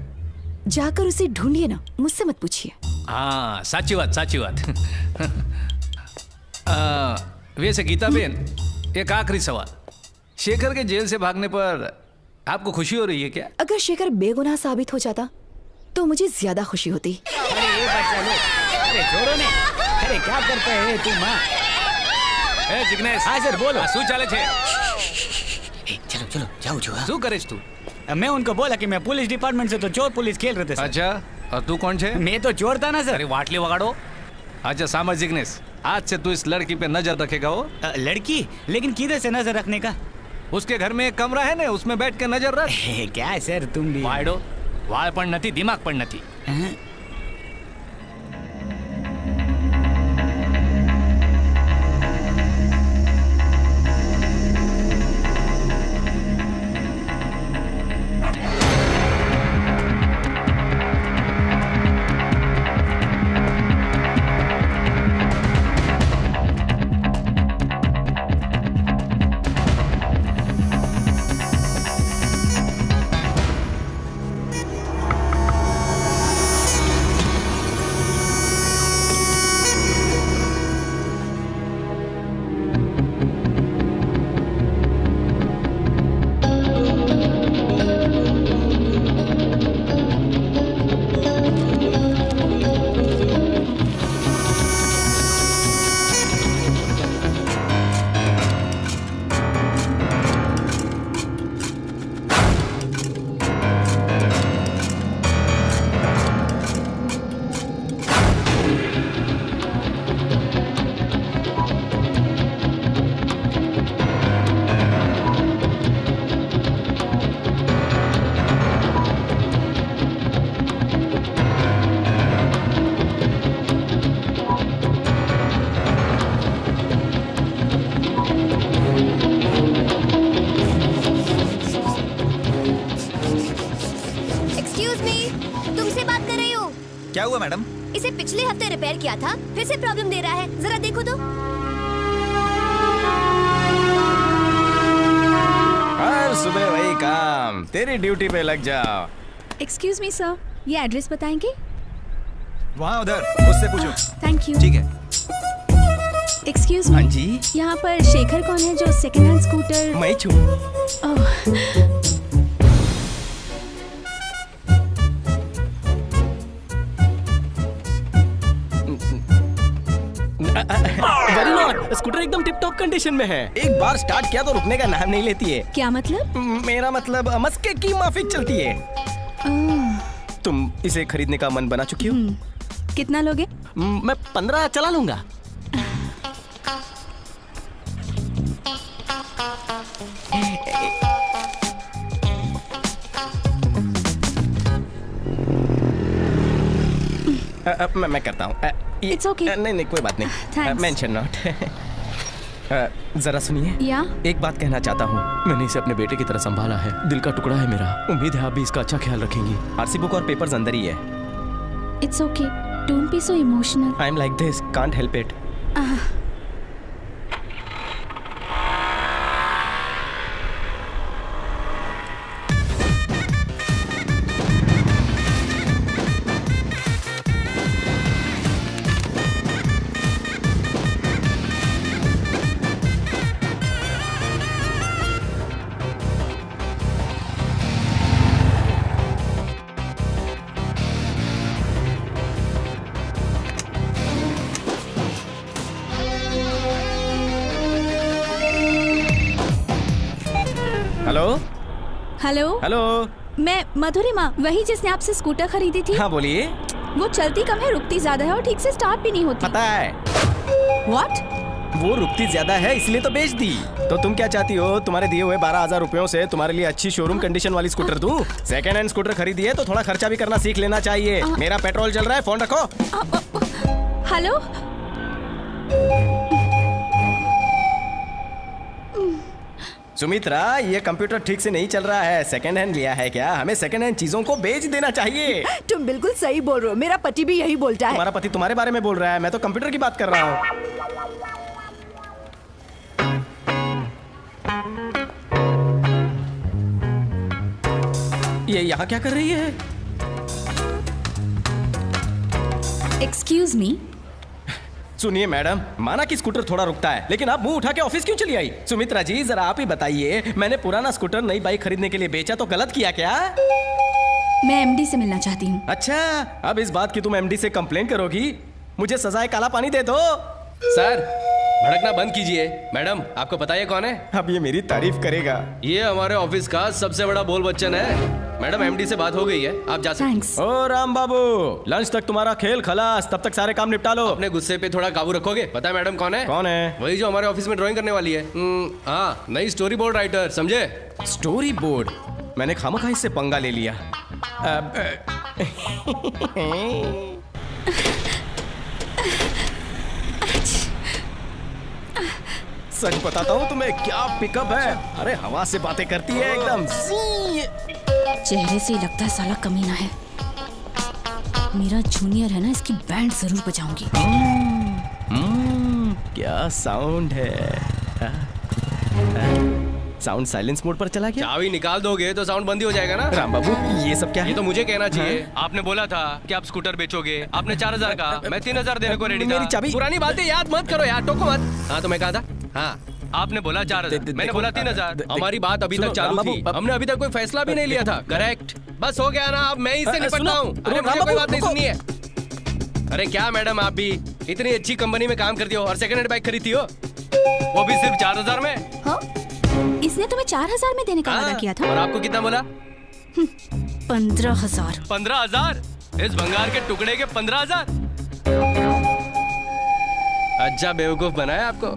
Speaker 16: जाकर उसे ढूंढिए ना, मुझसे मत पूछिए।
Speaker 12: हाँ, साची बात, साची बात। वैसे गीता बहन, एक आखिरी सवाल। शेखर के जेल से भागने पर आपको खुशी हो रही है क्या?
Speaker 16: अगर शेखर बेगुनाह साबित हो जाता तो मुझे ज्यादा खुशी होती।
Speaker 14: अरे ये बच्चा लोग, अरे छोड़ो ने। अरे क्या करते है तू माँ?
Speaker 12: जिग्नेश।
Speaker 14: हाँ सर, बोलो।
Speaker 12: શું ચાલે છે?
Speaker 14: चलो चलो जाओ जो।
Speaker 12: શું કરે છે તું?
Speaker 14: मैं उनको बोला कि मैं पुलिस डिपार्टमेंट से तो चोर पुलिस खेल रहे थे सर।
Speaker 12: अच्छा, और तू कौन है?
Speaker 14: मैं तो चोर था ना सर।
Speaker 12: अरे वाटली वगाड़ो। अच्छा समझ जिग्नेश, आज से तू इस लड़की पे नजर रखेगा। वो
Speaker 14: लड़की? लेकिन किधर से नजर रखने का?
Speaker 12: उसके घर में एक कमरा है ना, उसमें बैठ के नजर रख।
Speaker 14: क्या सर तुम भी?
Speaker 12: वाड़ो, वाळ पण નથી, दिमाग पण નથી।
Speaker 9: हफ्ते रिपेयर किया था, फिर से प्रॉब्लम दे रहा है। जरा देखो तो।
Speaker 7: हर सुबह वही काम, तेरी ड्यूटी पे लग जाओ।
Speaker 10: एक्सक्यूज मी सर, ये एड्रेस बताएंगे?
Speaker 17: वहाँ उधर, उससे पूछो।
Speaker 10: Thank you.
Speaker 17: ठीक है।
Speaker 10: Excuse me.
Speaker 7: हाँ जी।
Speaker 10: यहाँ पर शेखर कौन है जो सेकंड हैंड स्कूटर?
Speaker 7: मैं छू। वेरी नॉट, स्कूटर एकदम टिप टॉप कंडीशन में है। एक बार स्टार्ट किया तो रुकने का नाम नहीं लेती है।
Speaker 10: क्या मतलब?
Speaker 7: मेरा मतलब मस्के की माफिक चलती है। तुम इसे खरीदने का मन बना चुकी हो?
Speaker 10: कितना लोगे?
Speaker 7: मैं 15 चला लूंगा। मैं करता हूँ।
Speaker 10: It's okay.
Speaker 7: नहीं कोई बात नहीं।
Speaker 10: Thanks.
Speaker 7: Mention not. जरा सुनिए।
Speaker 10: या?
Speaker 7: एक बात कहना चाहता हूँ। मैंने इसे अपने बेटे की तरह संभाला है। दिल का टुकड़ा है मेरा। उम्मीद है आप भी इसका अच्छा ख्याल रखेंगी। आरसी बुक और पेपर्स अंदर ही है।
Speaker 10: It's okay. Don't be so emotional.
Speaker 7: I am like this. Can't help it.
Speaker 10: Hello.
Speaker 7: Hello.
Speaker 10: मैं मधुरिमा, वही जिसने आपसे स्कूटर खरीदी थी।
Speaker 7: हाँ बोलिए।
Speaker 10: वो चलती कम है, रुकती ज्यादा है और ठीक से स्टार्ट भी नहीं होती।
Speaker 7: पता है।
Speaker 10: What?
Speaker 7: वो रुकती ज्यादा है इसलिए तो बेच दी। तो तुम क्या चाहती हो? तुम्हारे दिए हुए 12,000 रुपयों से तुम्हारे लिए अच्छी शोरूम कंडीशन वाली स्कूटर दूं? सेकेंड हैंड स्कूटर खरीदी है तो थोड़ा खर्चा भी करना सीख लेना चाहिए। मेरा पेट्रोल चल रहा है, फोन रखो।
Speaker 10: हेलो।
Speaker 7: सुमित्रा, ये कंप्यूटर ठीक से नहीं चल रहा है। सेकंड हैंड लिया है क्या? हमें सेकंड हैंड चीजों को बेच देना चाहिए।
Speaker 16: तुम बिल्कुल सही बोल रहे हो, मेरा पति भी यही बोलता है।
Speaker 7: तुम्हारा पति तुम्हारे बारे में बोल रहा है, मैं तो कंप्यूटर की बात कर रहा हूँ। ये यहाँ क्या कर रही है?
Speaker 10: Excuse me.
Speaker 7: सुनिए मैडम, माना कि स्कूटर थोड़ा रुकता है, लेकिन आप मुंह उठा के ऑफिस क्यों चली आई? सुमित्रा जी, जरा आप ही बताइए, मैंने पुराना स्कूटर नई बाइक खरीदने के लिए बेचा तो गलत किया क्या?
Speaker 10: मैं एमडी से मिलना चाहती हूँ।
Speaker 7: अच्छा, अब इस बात की तुम एमडी से कंप्लेन करोगी? मुझे सजाए काला पानी दे दो।
Speaker 5: सर, भड़कना बंद कीजिए। मैडम, आपको पता है कौन है?
Speaker 7: अब ये मेरी तारीफ करेगा।
Speaker 5: ये हमारे ऑफिस का सबसे बड़ा बोल बच्चन है। मैडम, एमडी से बात हो गई है, आप जा सकते हैं।
Speaker 7: ओ राम बाबू, लंच तक तुम्हारा खेल खलास, तब तक सारे काम निपटा लो।
Speaker 5: अपने गुस्से पे थोड़ा काबू रखोगे? पता है मैडम कौन है?
Speaker 7: कौन है?
Speaker 5: वही जो हमारे ऑफिस में ड्राइंग करने वाली है। हाँ, नई स्टोरी बोर्ड राइटर, समझे?
Speaker 7: Story board? मैंने खामखा इससे पंगा ले लिया। सच बताता हूँ तुम्हें, क्या पिकअप है। अरे हवा से बातें करती है एकदम।
Speaker 10: चेहरे से लगता है साला कमीना है। मेरा जूनियर है ना, इसकी बैंड जरूर बजाऊंगी।
Speaker 7: क्या साउंड है। साउंड साइलेंस मोड पर चला गया।
Speaker 5: चाबी निकाल दोगे तो साउंड बंद ही हो जाएगा ना।
Speaker 7: राम बाबू, ये सब क्या है?
Speaker 5: ये तो मुझे कहना चाहिए। आपने बोला था कि आप स्कूटर बेचोगे, आपने 4,000 कहा, मैं 3,000 देने को रेडी था।
Speaker 7: मेरी चाबी।
Speaker 5: पुरानी बातें याद मत करो यार, टोको मत। हाँ तो मैं कहा था, हाँ आपने बोला 4,000, मैंने बोला 3,000। हमारी बात अभी तक चालू थी, हमने अभी तक कोई फैसला भी नहीं लिया था। करेक्ट, बस हो गया ना, अब मैं इससे निपटता हूँ। अरे मुझे कोई बात नहीं सुननी है। अरे क्या मैडम, आप भी इतनी अच्छी कंपनी में काम करती हो और सेकंड हैंड बाइक खरीदती हो, वो भी सिर्फ 4,000 में।
Speaker 10: हाँ? इसने तुम्हें 4,000 में देने का वादा किया था।
Speaker 5: और आपको कितना बोला?
Speaker 10: 15,000।
Speaker 5: 15,000? इस भंगार के टुकड़े के 15,000? अच्छा बेवकूफ बनाया आपको।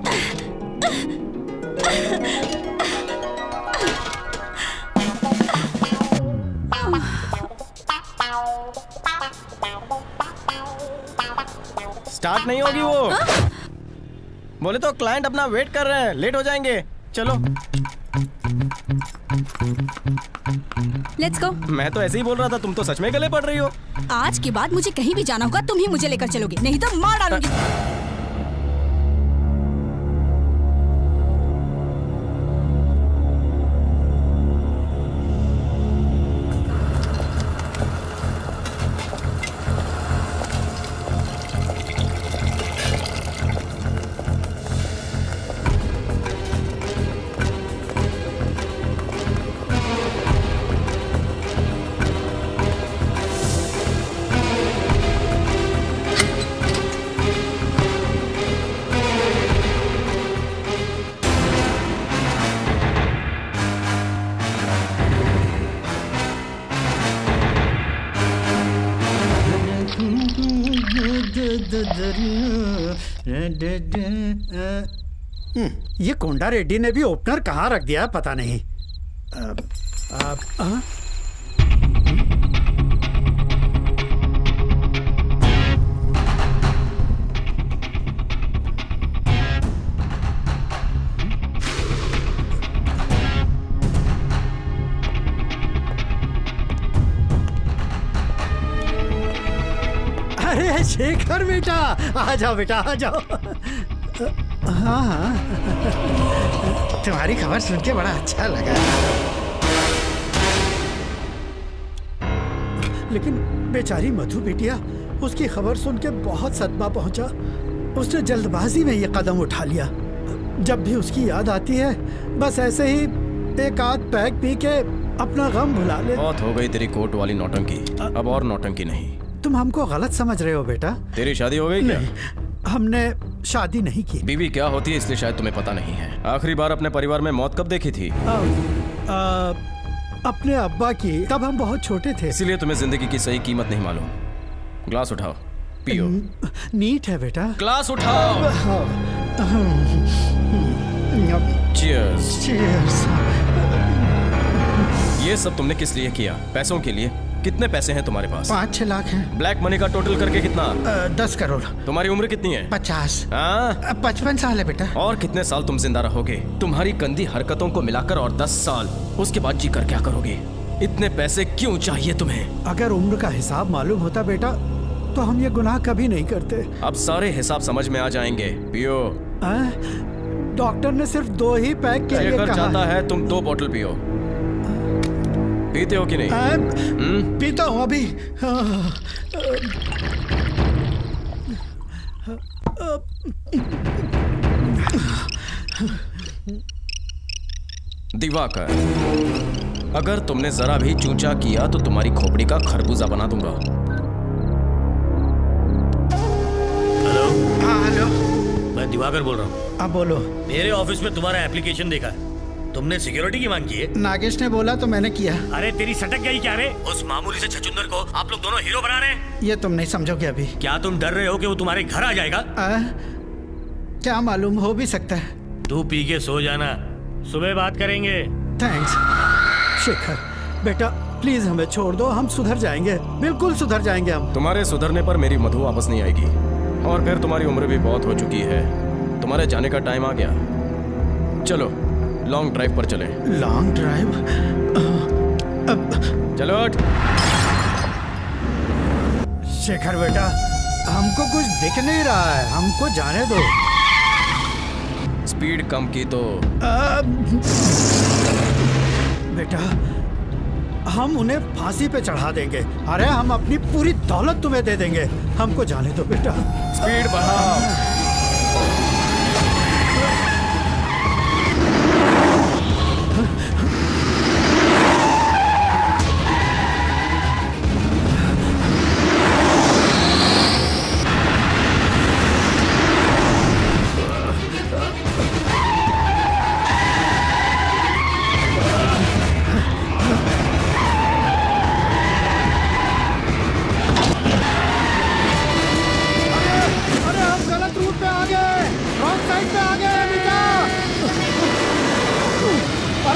Speaker 7: स्टार्ट नहीं होगी वो। बोले तो क्लाइंट अपना वेट कर रहे हैं, लेट हो जाएंगे। चलो।
Speaker 10: Let's go.
Speaker 7: मैं तो ऐसे ही बोल रहा था, तुम तो सच में गले पड़ रही हो।
Speaker 10: आज के बाद मुझे कहीं भी जाना होगा तुम ही मुझे लेकर चलोगे, नहीं तो मार डालूंगी।
Speaker 8: ये कोंडा रेड्डी ने भी ओपनर कहाँ रख दिया पता नहीं। अरे शेखर बेटा, आ जाओ बेटा, आ जाओ। हाँ हाँ, तुम्हारी खबर सुन के बड़ा अच्छा लगा। लेकिन बेचारी मधु बिटिया, उसकी खबर सुन के बहुत सदमा पहुंचा। उसने जल्दबाजी में ये कदम उठा लिया। जब भी उसकी याद आती है बस ऐसे ही एक आध पैक पी के अपना गम भुला ले।
Speaker 7: बहुत हो गई तेरी कोर्ट वाली नौटंकी, अब और नौटंकी नहीं।
Speaker 8: तुम हमको गलत समझ रहे हो बेटा।
Speaker 7: तेरी शादी हो गई क्या?
Speaker 8: हमने शादी नहीं की।
Speaker 7: बीवी क्या होती है इसलिए शायद तुम्हें पता नहीं है। आखिरी बार अपने परिवार में मौत कब देखी थी?
Speaker 8: अपने अब्बा की, तब हम बहुत छोटे थे।
Speaker 7: इसीलिए तुम्हें जिंदगी की सही कीमत नहीं मालूम। ग्लास उठाओ, पियो।
Speaker 8: नीट है बेटा।
Speaker 7: ग्लास उठाओ। चीयर्स।
Speaker 8: चीयर्स।
Speaker 7: ये सब तुमने किस लिए किया? पैसों के लिए? कितने पैसे हैं तुम्हारे पास?
Speaker 8: 5-6 लाख हैं।
Speaker 7: ब्लैक मनी का टोटल करके कितना?
Speaker 8: 10 करोड़।
Speaker 7: तुम्हारी उम्र कितनी है?
Speaker 8: 50।
Speaker 7: 55
Speaker 8: साल है बेटा।
Speaker 7: और कितने साल तुम जिंदा रहोगे? तुम्हारी गंदी हरकतों को मिलाकर और 10 साल। उसके बाद जीकर क्या करोगे? इतने पैसे क्यों चाहिए तुम्हें?
Speaker 8: अगर उम्र का हिसाब मालूम होता बेटा तो हम ये गुनाह कभी नहीं करते।
Speaker 7: अब सारे हिसाब समझ में आ जाएंगे। पियो।
Speaker 8: डॉक्टर ने सिर्फ 2 ही पैक के लिए कहा
Speaker 7: चाहता है तुम 2 बोतल पियो। पीते हो कि नहीं?
Speaker 8: पीता हूँ अभी।
Speaker 7: दिवाकर, अगर तुमने जरा भी चूंचा किया तो तुम्हारी खोपड़ी का खरबूजा बना दूंगा।
Speaker 14: हेलो।
Speaker 8: हाँ हेलो,
Speaker 14: मैं दिवाकर बोल रहा हूँ।
Speaker 8: आप बोलो।
Speaker 14: मेरे ऑफिस में तुम्हारा एप्लीकेशन देखा है। तुमने सिक्योरिटी की मांग की है?
Speaker 8: नागेश ने बोला तो मैंने किया।
Speaker 14: अरे तेरी सटक गई क्या रे? उस मामूली से छछुंदर को आप लोग दोनों हीरो बना रहे हैं।
Speaker 8: ये तुम नहीं समझोगे अभी।
Speaker 14: क्या तुम डर रहे हो कि वो तुम्हारे घर आ जाएगा?
Speaker 8: क्या मालूम, हो भी सकता है।
Speaker 14: तू पी के सो जाना, सुबह बात करेंगे।
Speaker 8: थैंक्स शेखर बेटा, प्लीज हमें छोड़ दो, हम सुधर जाएंगे, बिल्कुल सुधर जाएंगे हम।
Speaker 7: तुम्हारे सुधरने पर मेरी मधु वापस नहीं आएगी और फिर तुम्हारी उम्र भी बहुत हो चुकी है। तुम्हारे जाने का टाइम आ गया। चलो लॉन्ग ड्राइव पर चले।
Speaker 8: Long drive?
Speaker 7: चलो।
Speaker 8: शेखर बेटा, हमको कुछ दिख नहीं रहा है, हमको जाने दो।
Speaker 7: स्पीड कम की तो
Speaker 8: बेटा हम उन्हें फांसी पे चढ़ा देंगे। अरे हम अपनी पूरी दौलत तुम्हें दे देंगे, हमको जाने दो बेटा।
Speaker 7: स्पीड बढ़ाओ।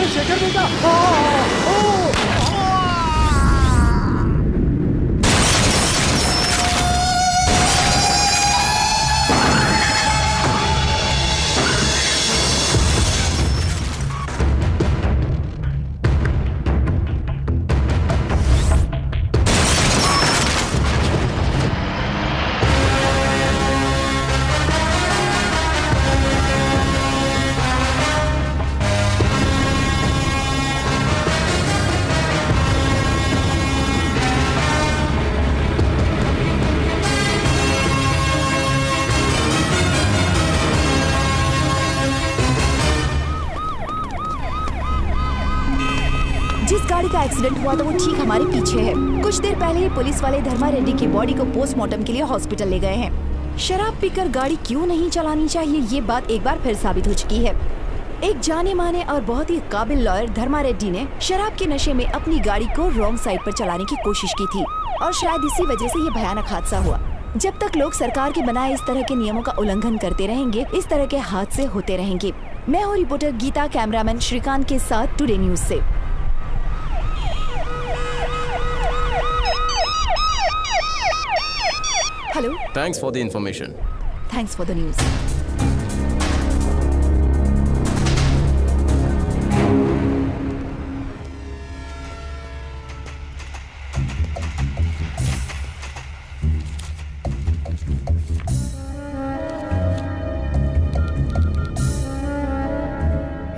Speaker 8: शेखर बेटा,
Speaker 16: एक्सीडेंट हुआ था वो ठीक हमारे पीछे है। कुछ देर पहले ही पुलिस वाले धर्मा रेड्डी की बॉडी को पोस्टमार्टम के लिए हॉस्पिटल ले गए हैं। शराब पीकर गाड़ी क्यों नहीं चलानी चाहिए, ये बात एक बार फिर साबित हो चुकी है। एक जाने माने और बहुत ही काबिल लॉयर धर्मा रेड्डी ने शराब के नशे में अपनी गाड़ी को रॉन्ग साइड पर चलाने की कोशिश की थी और शायद इसी वजह से ये भयानक हादसा हुआ। जब तक लोग सरकार के बनाए इस तरह के नियमों का उल्लंघन करते रहेंगे, इस तरह के हादसे होते रहेंगे। मैं हूँ रिपोर्टर गीता, कैमरामैन श्रीकांत के साथ टुडे न्यूज से। Hello,
Speaker 7: thanks for the information.
Speaker 16: Thanks for the news.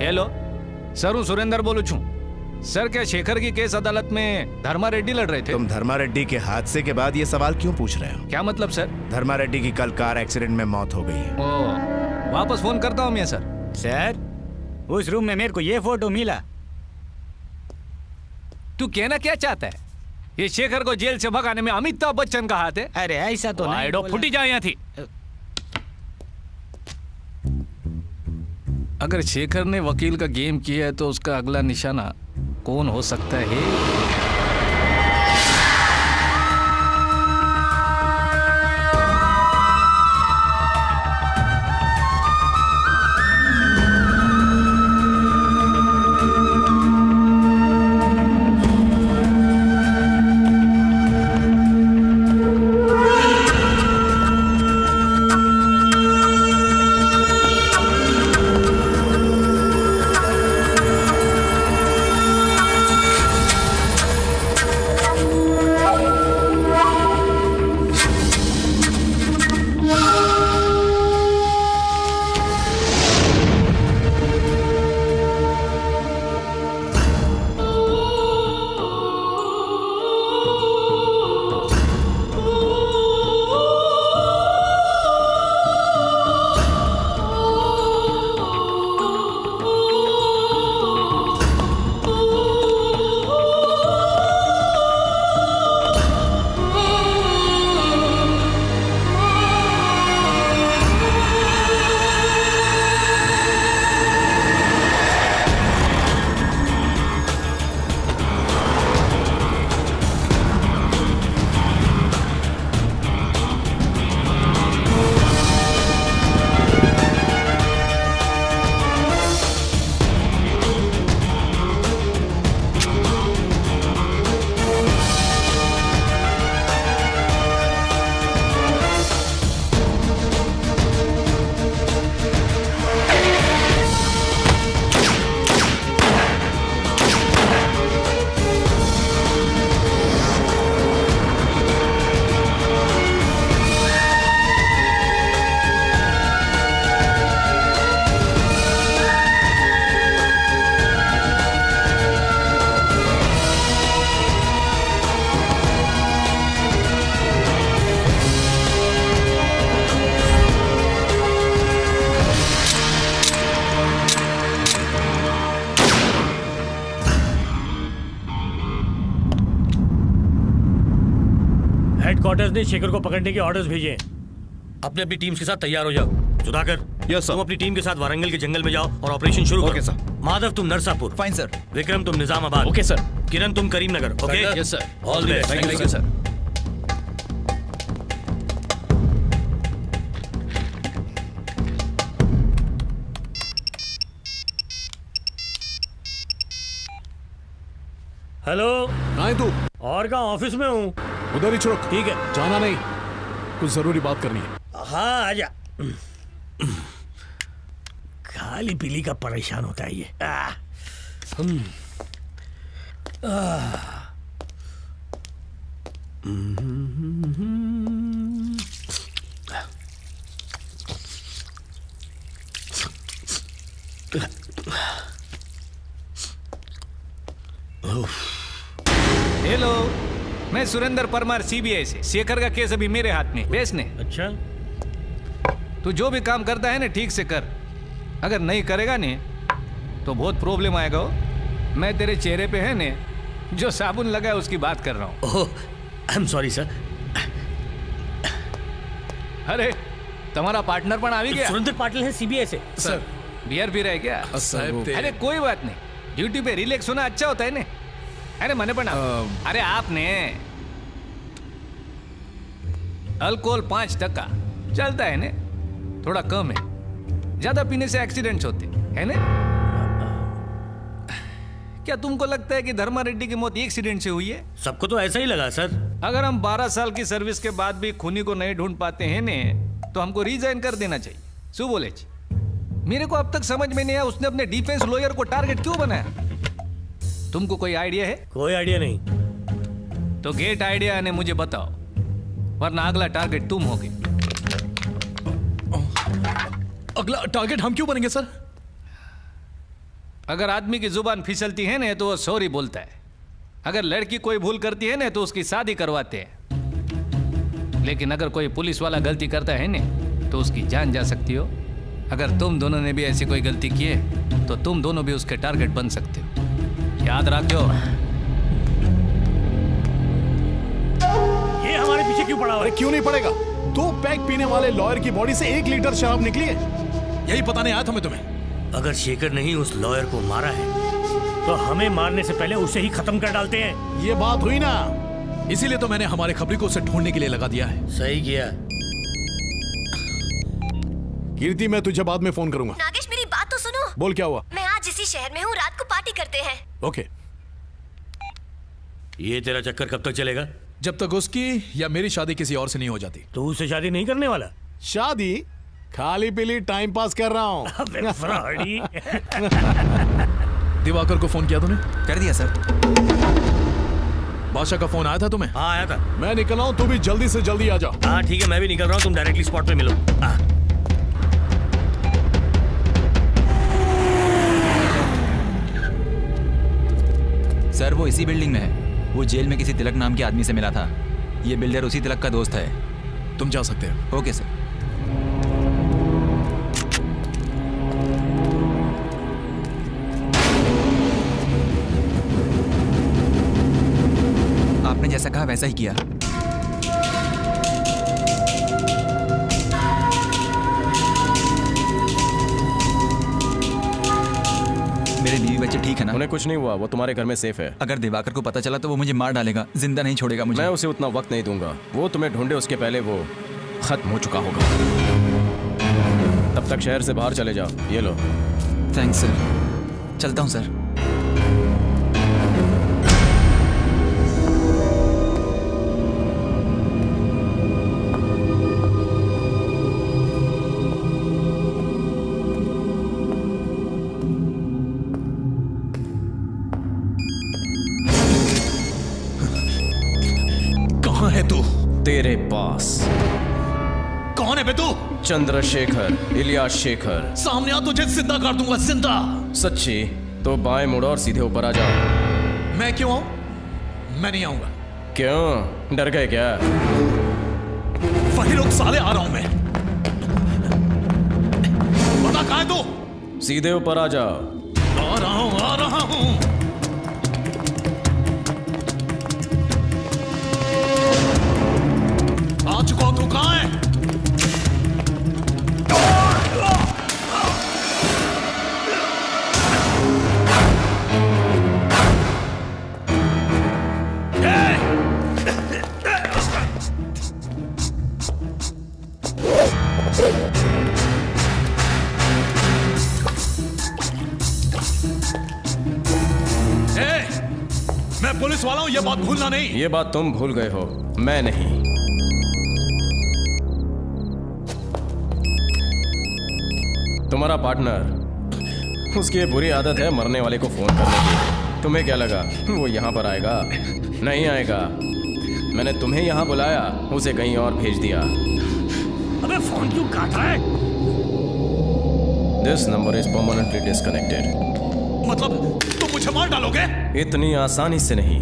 Speaker 12: Hello sir, हूँ सुरेंद्र बोलू छू। सर, क्या शेखर की केस अदालत में धर्मा रेड्डी लड़ रहे थे?
Speaker 3: तुम धर्मा रेड्डी के हादसे के बाद ये सवाल क्यों पूछ रहे हो?
Speaker 12: क्या मतलब सर?
Speaker 3: धर्मा रेड्डी की कल कार एक्सीडेंट में मौत हो गई है।
Speaker 12: ओ, वापस फोन करता हूँ मैं सर।
Speaker 14: सर, उस रूम में मेरे को ये फोटो मिला।
Speaker 12: तू कहना क्या चाहता है? ये शेखर को जेल से भगाने में अमिताभ बच्चन का हाथ है?
Speaker 14: अरे ऐसा तो नहीं बोला।
Speaker 12: फुटी जाए यहाँ थी। अगर शेखर ने वकील का गेम किया है तो उसका अगला निशाना कौन हो सकता है?
Speaker 14: हेडक्वार्टर्स ने शेखर को पकड़ने के ऑर्डर्स भेजे।
Speaker 20: अपने अपनी टीम्स के साथ तैयार हो जाओ। Sudhakar,
Speaker 3: yes sir.
Speaker 20: तुम अपनी टीम के साथ वारंगल के जंगल में जाओ और ऑपरेशन शुरू करो।
Speaker 3: Okay sir.
Speaker 20: माधव, तुम नरसापुर।
Speaker 17: Fine sir.
Speaker 20: विक्रम, तुम निजामाबाद।
Speaker 5: Okay sir.
Speaker 20: किरण, तुम Karimnagar. Okay,
Speaker 5: yes sir.
Speaker 20: All the best.
Speaker 5: Thank you sir.
Speaker 14: Hello,
Speaker 1: कहाँ है तू?
Speaker 14: और कहाँ? ऑफिस में हूँ।
Speaker 1: उधर ही छोड़।
Speaker 14: ठीक है,
Speaker 1: जाना नहीं, कुछ जरूरी बात करनी है।
Speaker 14: हाँ आजा। खाली पीली का परेशान होता है ये।
Speaker 12: हेलो, मैं सुरेंद्र परमार, सीबीआई से। शेखर का केस अभी मेरे हाथ में। बेस ने।
Speaker 14: अच्छा,
Speaker 12: तू जो भी काम करता है ना ठीक से कर। अगर नहीं करेगा ने तो बहुत प्रॉब्लम आएगा। मैं तेरे चेहरे पे है ने
Speaker 14: जो साबुन लगा है उसकी बात कर रहा हूँ।
Speaker 12: ओह, आई एम सॉरी सर।
Speaker 14: अरे तुम्हारा पार्टनर पण આવી ગયા।
Speaker 12: सुरेंद्र पाटिल है सीबीआई से।
Speaker 14: सर बियर भी रह क्या? अरे कोई बात नहीं, ड्यूटी पे रिलैक्स होना अच्छा होता है ना। अरे मने पण अरे आपने अल्कोहल 5% चलता है ना, थोड़ा कम है। ज्यादा पीने से एक्सीडेंट्स होते है ना। क्या तुमको लगता है कि धर्मा रेड्डी की मौत एक्सीडेंट से हुई है?
Speaker 12: सबको तो ऐसा ही लगा सर।
Speaker 14: अगर हम 12 साल की सर्विस के बाद भी खूनी को नहीं ढूंढ पाते हैं ने, तो हमको रिजाइन कर देना चाहिए। शू बोले जी? मेरे को अब तक समझ में नहीं आया उसने अपने डिफेंस लॉयर को टारगेट क्यों बनाया। तुमको कोई आइडिया है?
Speaker 12: कोई आइडिया नहीं।
Speaker 14: तो गेट आइडिया ने मुझे बताओ, वरना अगला टारगेट तुम होगे।
Speaker 1: अगला टारगेट हम क्यों बनेंगे सर?
Speaker 14: अगर आदमी की जुबान फिसलती है ना तो वो सॉरी बोलता है। अगर लड़की कोई भूल करती है ना तो उसकी शादी करवाते हैं। लेकिन अगर कोई पुलिस वाला गलती करता है ना तो उसकी जान जा सकती हो। अगर तुम दोनों ने भी ऐसी कोई गलती की है तो तुम दोनों भी उसके टारगेट बन सकते हो। याद रखो।
Speaker 12: ये हमारे पीछे क्यों पड़ा हुआ है?
Speaker 1: क्यों नहीं पड़ेगा? 2 पैक पीने वाले लॉयर की बॉडी से 1 लीटर शराब निकली है। यही पता नहीं आया था मैं तुम्हें।
Speaker 12: अगर शेखर नहीं उस लॉयर को मारा है तो हमें मारने से पहले उसे ही खत्म कर डालते हैं।
Speaker 1: ये बात हुई ना, इसीलिए तो मैंने हमारे खबरी को उसे ढूंढने के लिए लगा दिया है।
Speaker 12: सही किया।
Speaker 1: कीर्ति, मैं तुझे बाद में फोन करूंगा।
Speaker 9: नागेश मेरी बात तो सुनो।
Speaker 1: बोल, क्या हुआ?
Speaker 9: मैं आज इसी शहर में हूँ, रात को पार्टी करते हैं।
Speaker 1: ओके।
Speaker 12: ये तेरा चक्कर कब तक चलेगा?
Speaker 1: जब तक उसकी या मेरी शादी किसी और से नहीं हो जाती।
Speaker 12: तो उससे शादी नहीं करने वाला?
Speaker 1: शादी खाली पीली टाइम पास कर रहा हूँ। दिवाकर को फोन किया तूने?
Speaker 17: कर दिया सर।
Speaker 1: बादशाह का फोन आया था तुम्हें?
Speaker 12: हाँ आया था।
Speaker 1: मैं निकल रहा हूँ, तू भी जल्दी से जल्दी आ जा।
Speaker 12: हाँ ठीक है, मैं भी निकल रहा हूँ, तुम डायरेक्टली स्पॉट पे मिलो।
Speaker 17: सर वो इसी बिल्डिंग में है। वो जेल में किसी तिलक नाम के आदमी से मिला था। ये बिल्डर उसी तिलक का दोस्त है।
Speaker 1: तुम जा सकते हो।
Speaker 17: Okay sir. आपने जैसा कहा वैसा ही किया। मेरे बीवी बच्चे ठीक है ना?
Speaker 7: उन्हें कुछ नहीं हुआ, वो तुम्हारे घर में सेफ है।
Speaker 17: अगर दिवाकर को पता चला तो वो मुझे मार डालेगा, जिंदा नहीं छोड़ेगा मुझे।
Speaker 7: मैं उसे उतना वक्त नहीं दूंगा। वो तुम्हें ढूंढे उसके पहले वो खत्म हो चुका होगा। तब तक शहर से बाहर चले जाओ। ये लो।
Speaker 17: Thanks sir. चलता हूँ सर।
Speaker 1: कहाँ है तू?
Speaker 7: तेरे पास।
Speaker 1: कौन है बे तू?
Speaker 7: चंद्रशेखर, इलियास शेखर।
Speaker 1: सामने आ, तुझे जिंदा कर दूंगा, जिंदा।
Speaker 7: सच्ची? तो बाएं मुड़ो और सीधे ऊपर आ जाओ।
Speaker 1: मैं क्यों आऊं? मैं नहीं आऊंगा।
Speaker 7: क्यों? डर गए क्या?
Speaker 1: वही लोग साले, आ रहा हूं मैं। बता कहाँ है तू?
Speaker 7: सीधे ऊपर आ जाओ।
Speaker 1: आ रहा हूं। आ चुका हूं, तू कहाँ है? मैं पुलिस वाला हूं, ये बात भूलना नहीं।
Speaker 7: ये बात तुम भूल गए हो, मैं नहीं। तुम्हारा पार्टनर, उसकी ये बुरी आदत है मरने वाले को फोन करने की। तुम्हें क्या लगा वो यहाँ पर आएगा? नहीं आएगा। मैंने तुम्हें यहाँ बुलाया, उसे कहीं और भेज दिया।
Speaker 12: अबे फोन क्यों काट रहा है?
Speaker 7: This number is permanently disconnected.
Speaker 1: मतलब तुम मुझे मार डालोगे?
Speaker 7: इतनी आसानी से नहीं।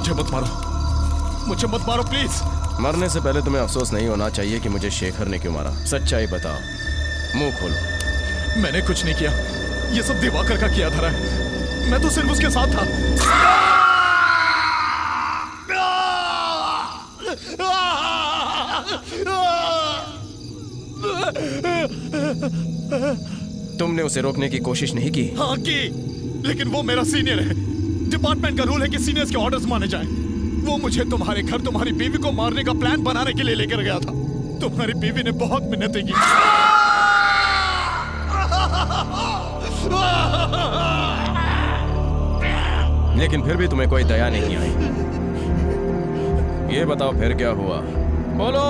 Speaker 1: मुझे मत मारो, मुझे मत मारो प्लीज।
Speaker 7: मरने से पहले तुम्हें अफसोस नहीं होना चाहिए कि मुझे शेखर ने क्यों मारा। सच्चाई बताओ, मुंह खोलो।
Speaker 1: मैंने कुछ नहीं किया, ये सब दिवाकर का किया धरा है। मैं तो सिर्फ उसके साथ था।
Speaker 7: तुमने उसे रोकने की कोशिश नहीं की?
Speaker 1: हाँ की, लेकिन वो मेरा सीनियर है। डिपार्टमेंट का रूल है कि सीनियर्स के ऑर्डर्स माने जाएं। वो मुझे तुम्हारे घर तुम्हारी बीवी को मारने का प्लान बनाने के लिए लेकर गया था। तुम्हारी बीवी ने बहुत मिन्नतें की।
Speaker 7: लेकिन फिर भी तुम्हें कोई दया नहीं आई। ये बताओ फिर क्या हुआ, बोलो।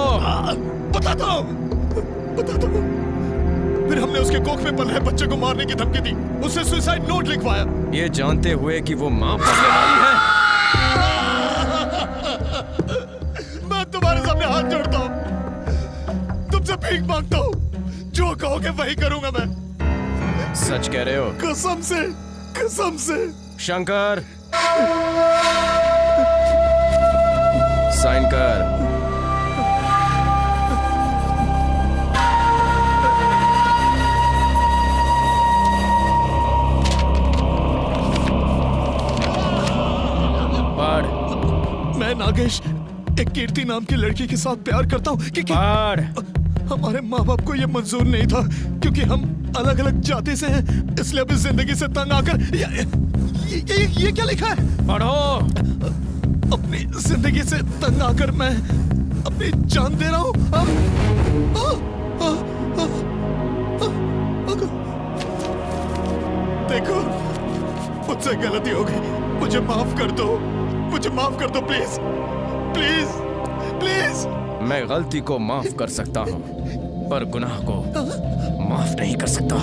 Speaker 1: बता दो। फिर हमने उसके कोख में पल रहे बच्चे को मारने की धमकी दी, उससे सुसाइड नोट लिखवाया,
Speaker 7: ये जानते हुए कि वो मां बनने वाली है।
Speaker 1: मैं तुम्हारे सामने हाथ जोड़ता हूँ, तुमसे भीख मांगता हूँ, जो कहोगे वही करूंगा मैं।
Speaker 7: सच कह रहे हो?
Speaker 1: कसम से।
Speaker 7: शंकर, साइन कर।
Speaker 1: मैं नागेश एक कीर्ति नाम की लड़की के साथ प्यार करता हूँ कि हमारे माँ बाप को यह मंजूर नहीं था, क्योंकि हम अलग अलग जाति से हैं, इसलिए अपनी जिंदगी से तंग आकर ये क्या लिखा है?
Speaker 7: पढ़ो।
Speaker 1: अपनी जिंदगी से तंग आकर मैं अपनी जान दे रहा हूँ। देखो, मुझसे गलती हो गई, मुझे माफ कर दो, प्लीज।
Speaker 7: मैं गलती को माफ कर सकता हूँ, पर गुनाह को माफ नहीं कर सकता।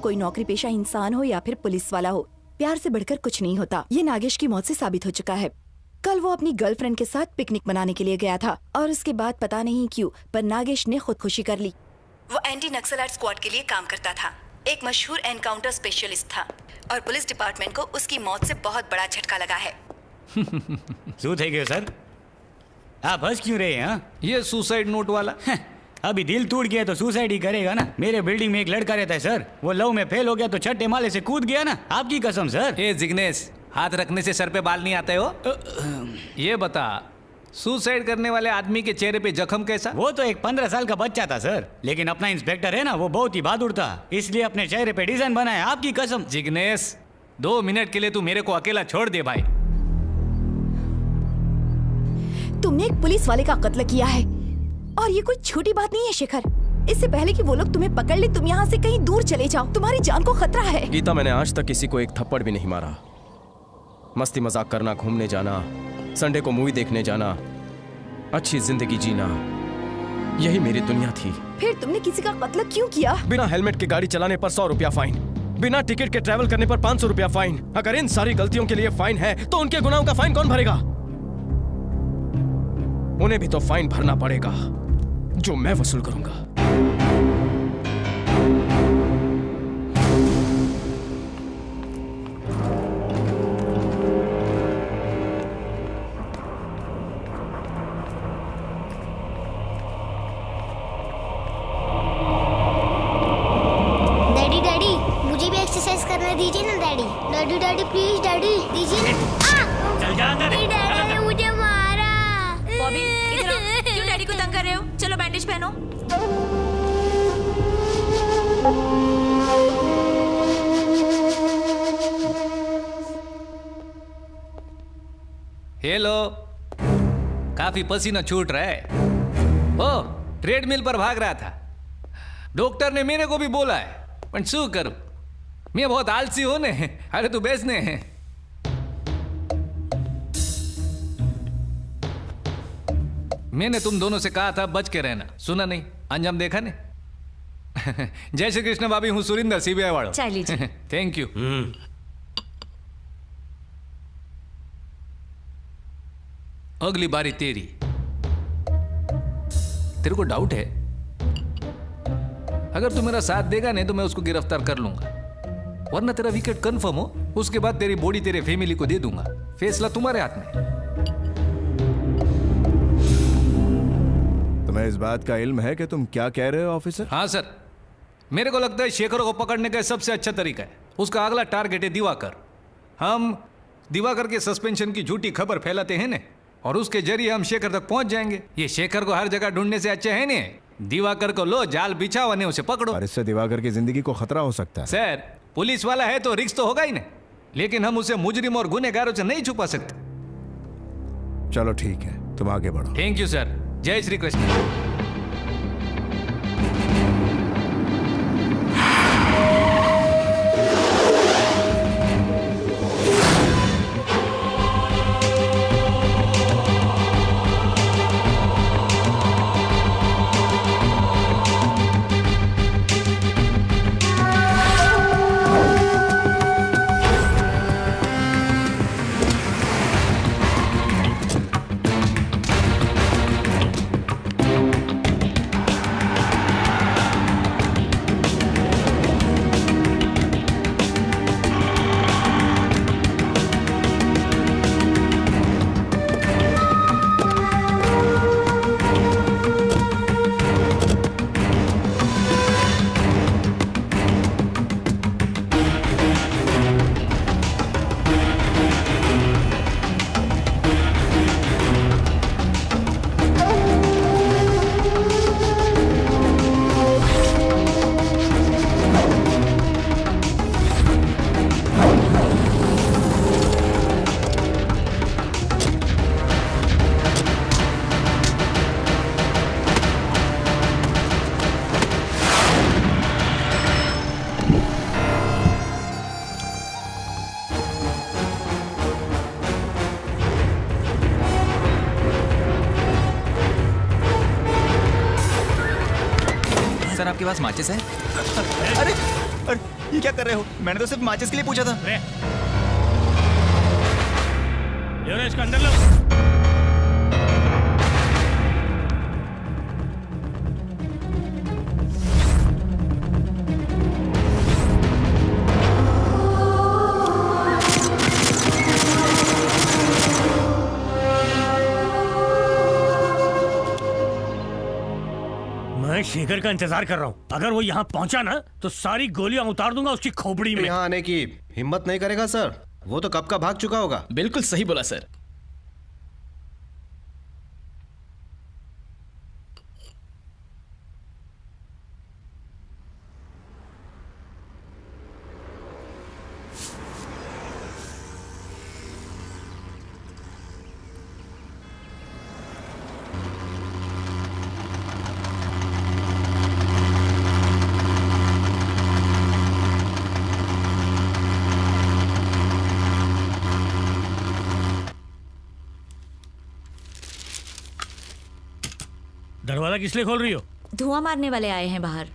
Speaker 16: कोई नौकरी पेशा इंसान हो या फिर पुलिस वाला हो, प्यार से बढ़कर कुछ नहीं होता। ये नागेश की मौत से साबित हो चुका है। कल वो अपनी गर्लफ्रेंड के साथ पिकनिक मनाने के लिए गया था और उसके बाद पता नहीं क्यों पर नागेश ने खुदकुशी कर ली। वो एंटी नक्सलाइट स्क्वाड के लिए काम करता था, एक मशहूर एनकाउंटर स्पेशलिस्ट था और पुलिस डिपार्टमेंट को उसकी मौत से बहुत बड़ा झटका लगा है।
Speaker 14: શું થઈ ગયું સર? आप हंस क्यों रहे हैं? ये सुसाइड नोट वाला अभी दिल टूट गया तो सुसाइड ही करेगा ना। मेरे बिल्डिंग में एक लड़का रहता है सर, वो लव में फेल हो गया तो छठे माले से कूद गया ना। आपकी कसम सर।
Speaker 12: ए जिग्नेश, हाथ रखने से सर पे बाल नहीं आते हो? ये बता, सुसाइड करने वाले आदमी के चेहरे पे जख्म कैसा?
Speaker 14: वो तो एक 15 साल का बच्चा था सर, लेकिन अपना इंस्पेक्टर है ना, वो बहुत ही बहादुर था, इसलिए अपने चेहरे पे डिजाइन बनाया। आपकी कसम।
Speaker 12: जिग्नेश, 2 मिनट के लिए तू मेरे को अकेला छोड़ दे भाई।
Speaker 16: तुमने एक पुलिस वाले का कत्ल किया है और ये कोई छोटी बात नहीं है शेखर। इससे पहले कि वो लोग तुम्हें पकड़ ले तुम यहाँ से कहीं दूर चले जाओ, तुम्हारी जान को खतरा है।
Speaker 7: गीता, मैंने आज तक किसी को एक थप्पड़ भी नहीं मारा। मस्ती मजाक करना, घूमने जाना, संडे को मूवी देखने जाना, अच्छी जिंदगी जीना, यही मेरी दुनिया थी।
Speaker 16: फिर तुमने किसी का कत्ल क्यों किया?
Speaker 7: बिना हेलमेट के गाड़ी चलाने पर 100 रुपया फाइन, बिना टिकट के ट्रैवल करने पर 500 रुपया फाइन। अगर इन सारी गलतियों के लिए फाइन है तो उनके गुनाहों का फाइन कौन भरेगा? उन्हें भी तो फाइन भरना पड़ेगा जो मैं वसूल करूंगा।
Speaker 9: डैडी प्लीज डैडी दीजिए।
Speaker 14: चल जा अंदर।
Speaker 9: डैडी ने मुझे मारा।
Speaker 2: बॉबी इधर आओ। क्यों डैडी को तंग कर रहे हो? चलो बैंडेज पहनो।
Speaker 12: हेलो, काफी पसीना छूट रहा है। ओ, ट्रेडमिल पर भाग रहा था। डॉक्टर ने मेरे को भी बोला है, पर शू करूं, मैं बहुत आलसी हूं ने। अरे तू बेचने हैं। मैंने तुम दोनों से कहा था बच के रहना, सुना नहीं, अंजाम देखा ने। जय श्री कृष्ण भाभी, हूँ सुरिंदर, सीबीआई वालों।
Speaker 2: चाय लीजिए।
Speaker 12: Thank you. अगली बारी तेरी। तेरे को डाउट है? अगर तू मेरा साथ देगा नहीं तो मैं उसको गिरफ्तार कर लूंगा, वरना तेरा विकेट कंफर्म हो, उसके बाद तेरी बॉडी तेरे फैमिली को दे दूंगा। फैसला तुम्हारे हाथ में।
Speaker 3: तुम्हें इस बात का इल्म है कि तुम क्या कह रहे हो ऑफिसर?
Speaker 12: हाँ सर, मेरे को लगता है शेखर को पकड़ने का सबसे अच्छा तरीका है, उसका अगला टारगेट है दिवाकर। हम दिवाकर के सस्पेंशन की झूठी खबर फैलाते हैं ने, और उसके जरिए हम शेखर तक पहुंच जाएंगे। ये शेखर को हर जगह ढूंढने से अच्छा है ने, दिवाकर को लो, जाल बिछाओ ने उसे पकड़ो।
Speaker 3: और इससे दिवाकर की जिंदगी को खतरा हो सकता है।
Speaker 12: सर, पुलिस वाला है तो रिस्क तो होगा ही नहीं, लेकिन हम उसे मुजरिम और गुनहगारों से नहीं छुपा सकते।
Speaker 3: चलो ठीक है, तुम आगे बढ़ो।
Speaker 12: Thank you sir. जय श्री कृष्ण।
Speaker 17: सर आपके पास माचिस है?
Speaker 21: अरे अरे ये क्या कर रहे हो? मैंने तो सिर्फ माचिस के लिए पूछा था।
Speaker 14: इसका अंदर लो। मैं शेखर का इंतजार कर रहा हूँ। अगर वो यहाँ पहुँचा ना तो सारी गोलियां उतार दूंगा उसकी खोपड़ी में।
Speaker 4: यहाँ आने की हिम्मत नहीं करेगा सर, वो तो कब का भाग चुका होगा।
Speaker 7: बिल्कुल सही बोला सर।
Speaker 14: दरवाजा किस लिए खोल रही हो?
Speaker 2: धुआं मारने वाले आए हैं बाहर।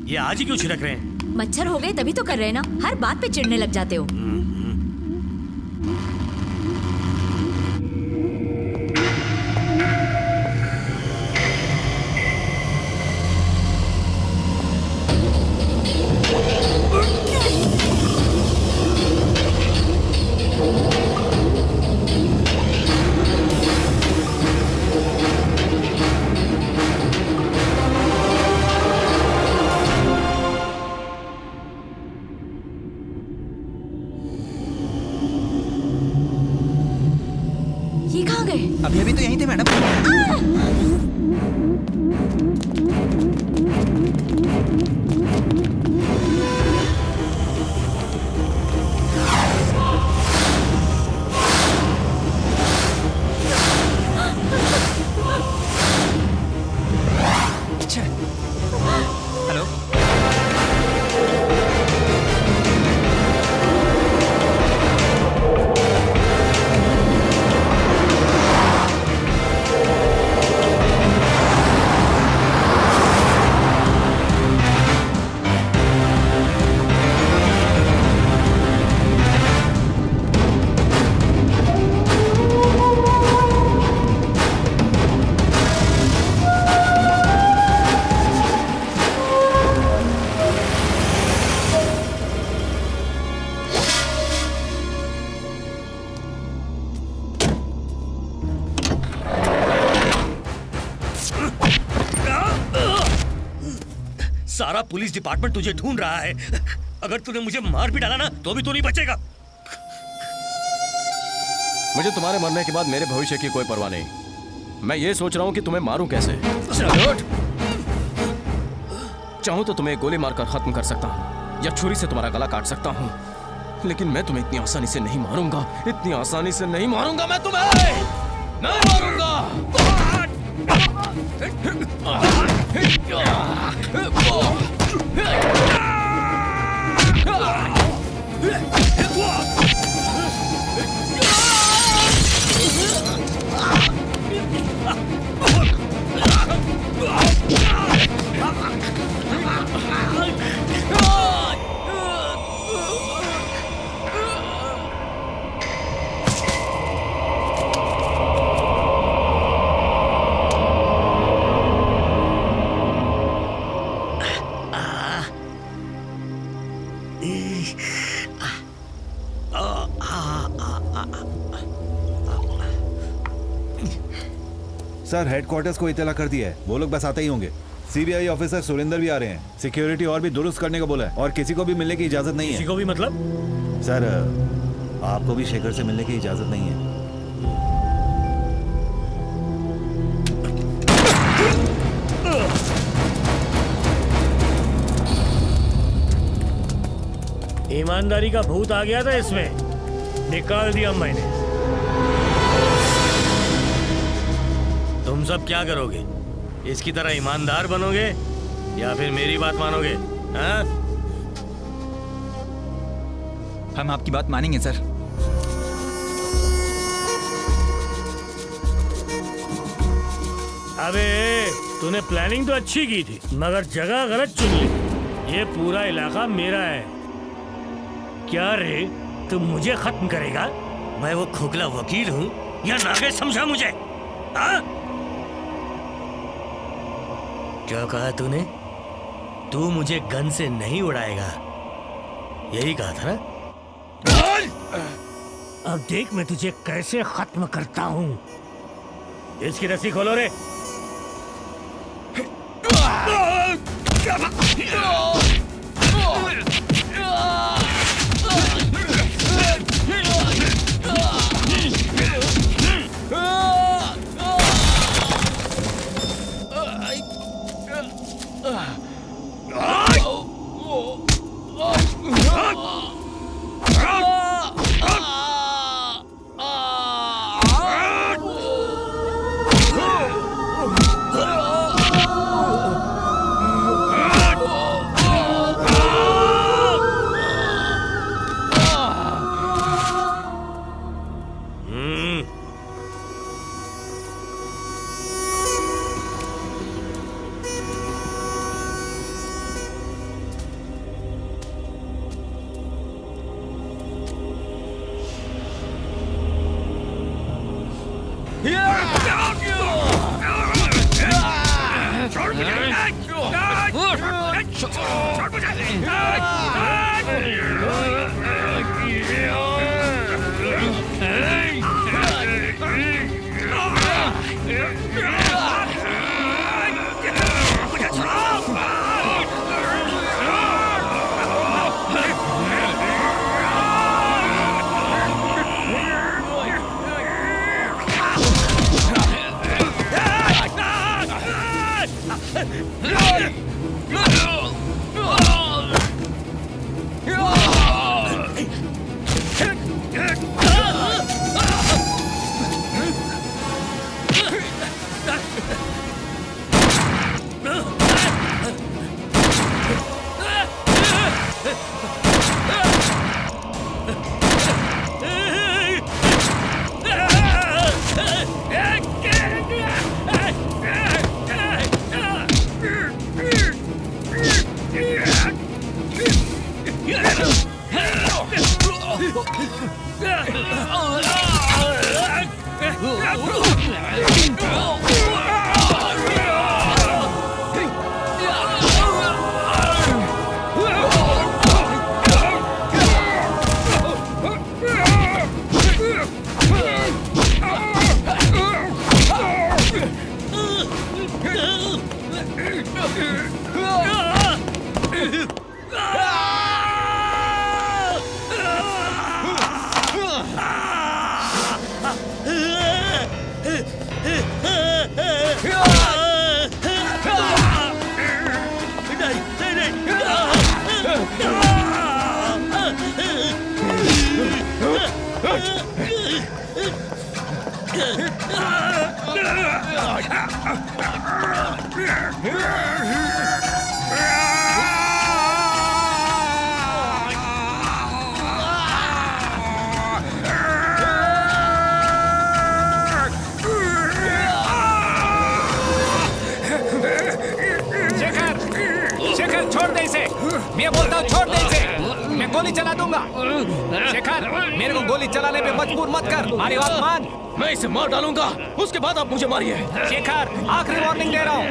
Speaker 14: ये आज ही क्यों छिड़क रहे हैं?
Speaker 13: मच्छर हो गए तभी तो कर रहे हैं ना, हर बात पे चिढ़ने लग जाते हो।
Speaker 21: अभी अभी तो यहीं थे मैडम। हेलो।
Speaker 11: सारा पुलिस डिपार्टमेंट तुझे ढूंढ रहा है। अगर तूने मुझे मार भी डाला ना तो भी तू नहीं बचेगा।
Speaker 7: मुझे तुम्हारे मरने के बाद मेरे भविष्य की कोई परवाह नहीं। मैं ये सोच रहा हूं कि तुम्हें मारूं कैसे। चाहूं तो तुम्हें गोली मारकर खत्म कर सकता हूं या छुरी से तुम्हारा गला काट सकता हूं, लेकिन मैं तुम्हें इतनी आसानी से नहीं मारूंगा। इतनी आसानी से नहीं मारूंगा मैं तुम्हें, नहीं मारूंगा।
Speaker 15: सर हेडक्वार्टर्स को इत्तला कर दिया है, वो लोग बस आते ही होंगे। सीबीआई ऑफिसर सुरेंद्र भी आ रहे हैं। सिक्योरिटी और भी दुरुस्त करने को बोला है और किसी को भी मिलने की इजाजत नहीं है।
Speaker 14: किसी को भी मतलब?
Speaker 15: सर आपको भी शेखर से मिलने की इजाजत नहीं है।
Speaker 14: ईमानदारी का भूत आ गया था इसमें, निकाल दिया मैंने। तुम सब क्या करोगे? इसकी तरह ईमानदार बनोगे या फिर मेरी बात मानोगे? हाँ?
Speaker 21: हम आपकी बात मानेंगे सर।
Speaker 14: अबे तूने प्लानिंग तो अच्छी की थी मगर जगह गलत चुन ली। ये पूरा इलाका मेरा है। क्या रे, तुम मुझे खत्म करेगा? मैं वो खोखला वकील हूँ या नागे समझा मुझे? हाँ? क्या कहा तूने? तू मुझे गन से नहीं उड़ाएगा, यही कहा था ना? अब देख मैं तुझे कैसे खत्म करता हूँ। इसकी रस्सी खोलो रे।
Speaker 12: शेखर छोड़ दे इसे। मैं बोलता हूँ छोड़ दे इसे। मैं गोली चला दूंगा। शेखर मेरे को गोली चलाने पे मजबूर मत कर। हमारी बात मान।
Speaker 7: मैं इसे मार डालूंगा, उसके बाद आप मुझे मारिए।
Speaker 12: शेखर आखिरी वार्निंग दे रहा हूँ।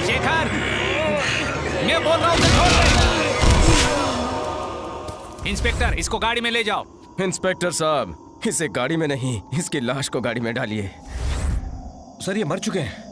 Speaker 12: शेखर मैं बोल रहा हूँ छोड़ दे। इंस्पेक्टर इसको गाड़ी में ले जाओ।
Speaker 7: इंस्पेक्टर साहब इसे गाड़ी में नहीं, इसकी लाश को गाड़ी में डालिए।
Speaker 11: सर ये मर चुके हैं।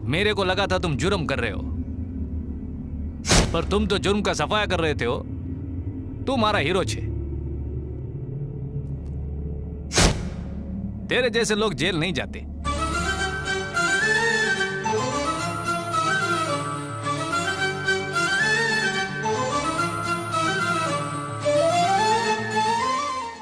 Speaker 14: मेरे को लगा था तुम जुर्म कर रहे हो, पर तुम तो जुर्म का सफाया कर रहे थे हो। तुम हमारा हीरो छे। तेरे जैसे लोग जेल नहीं जाते।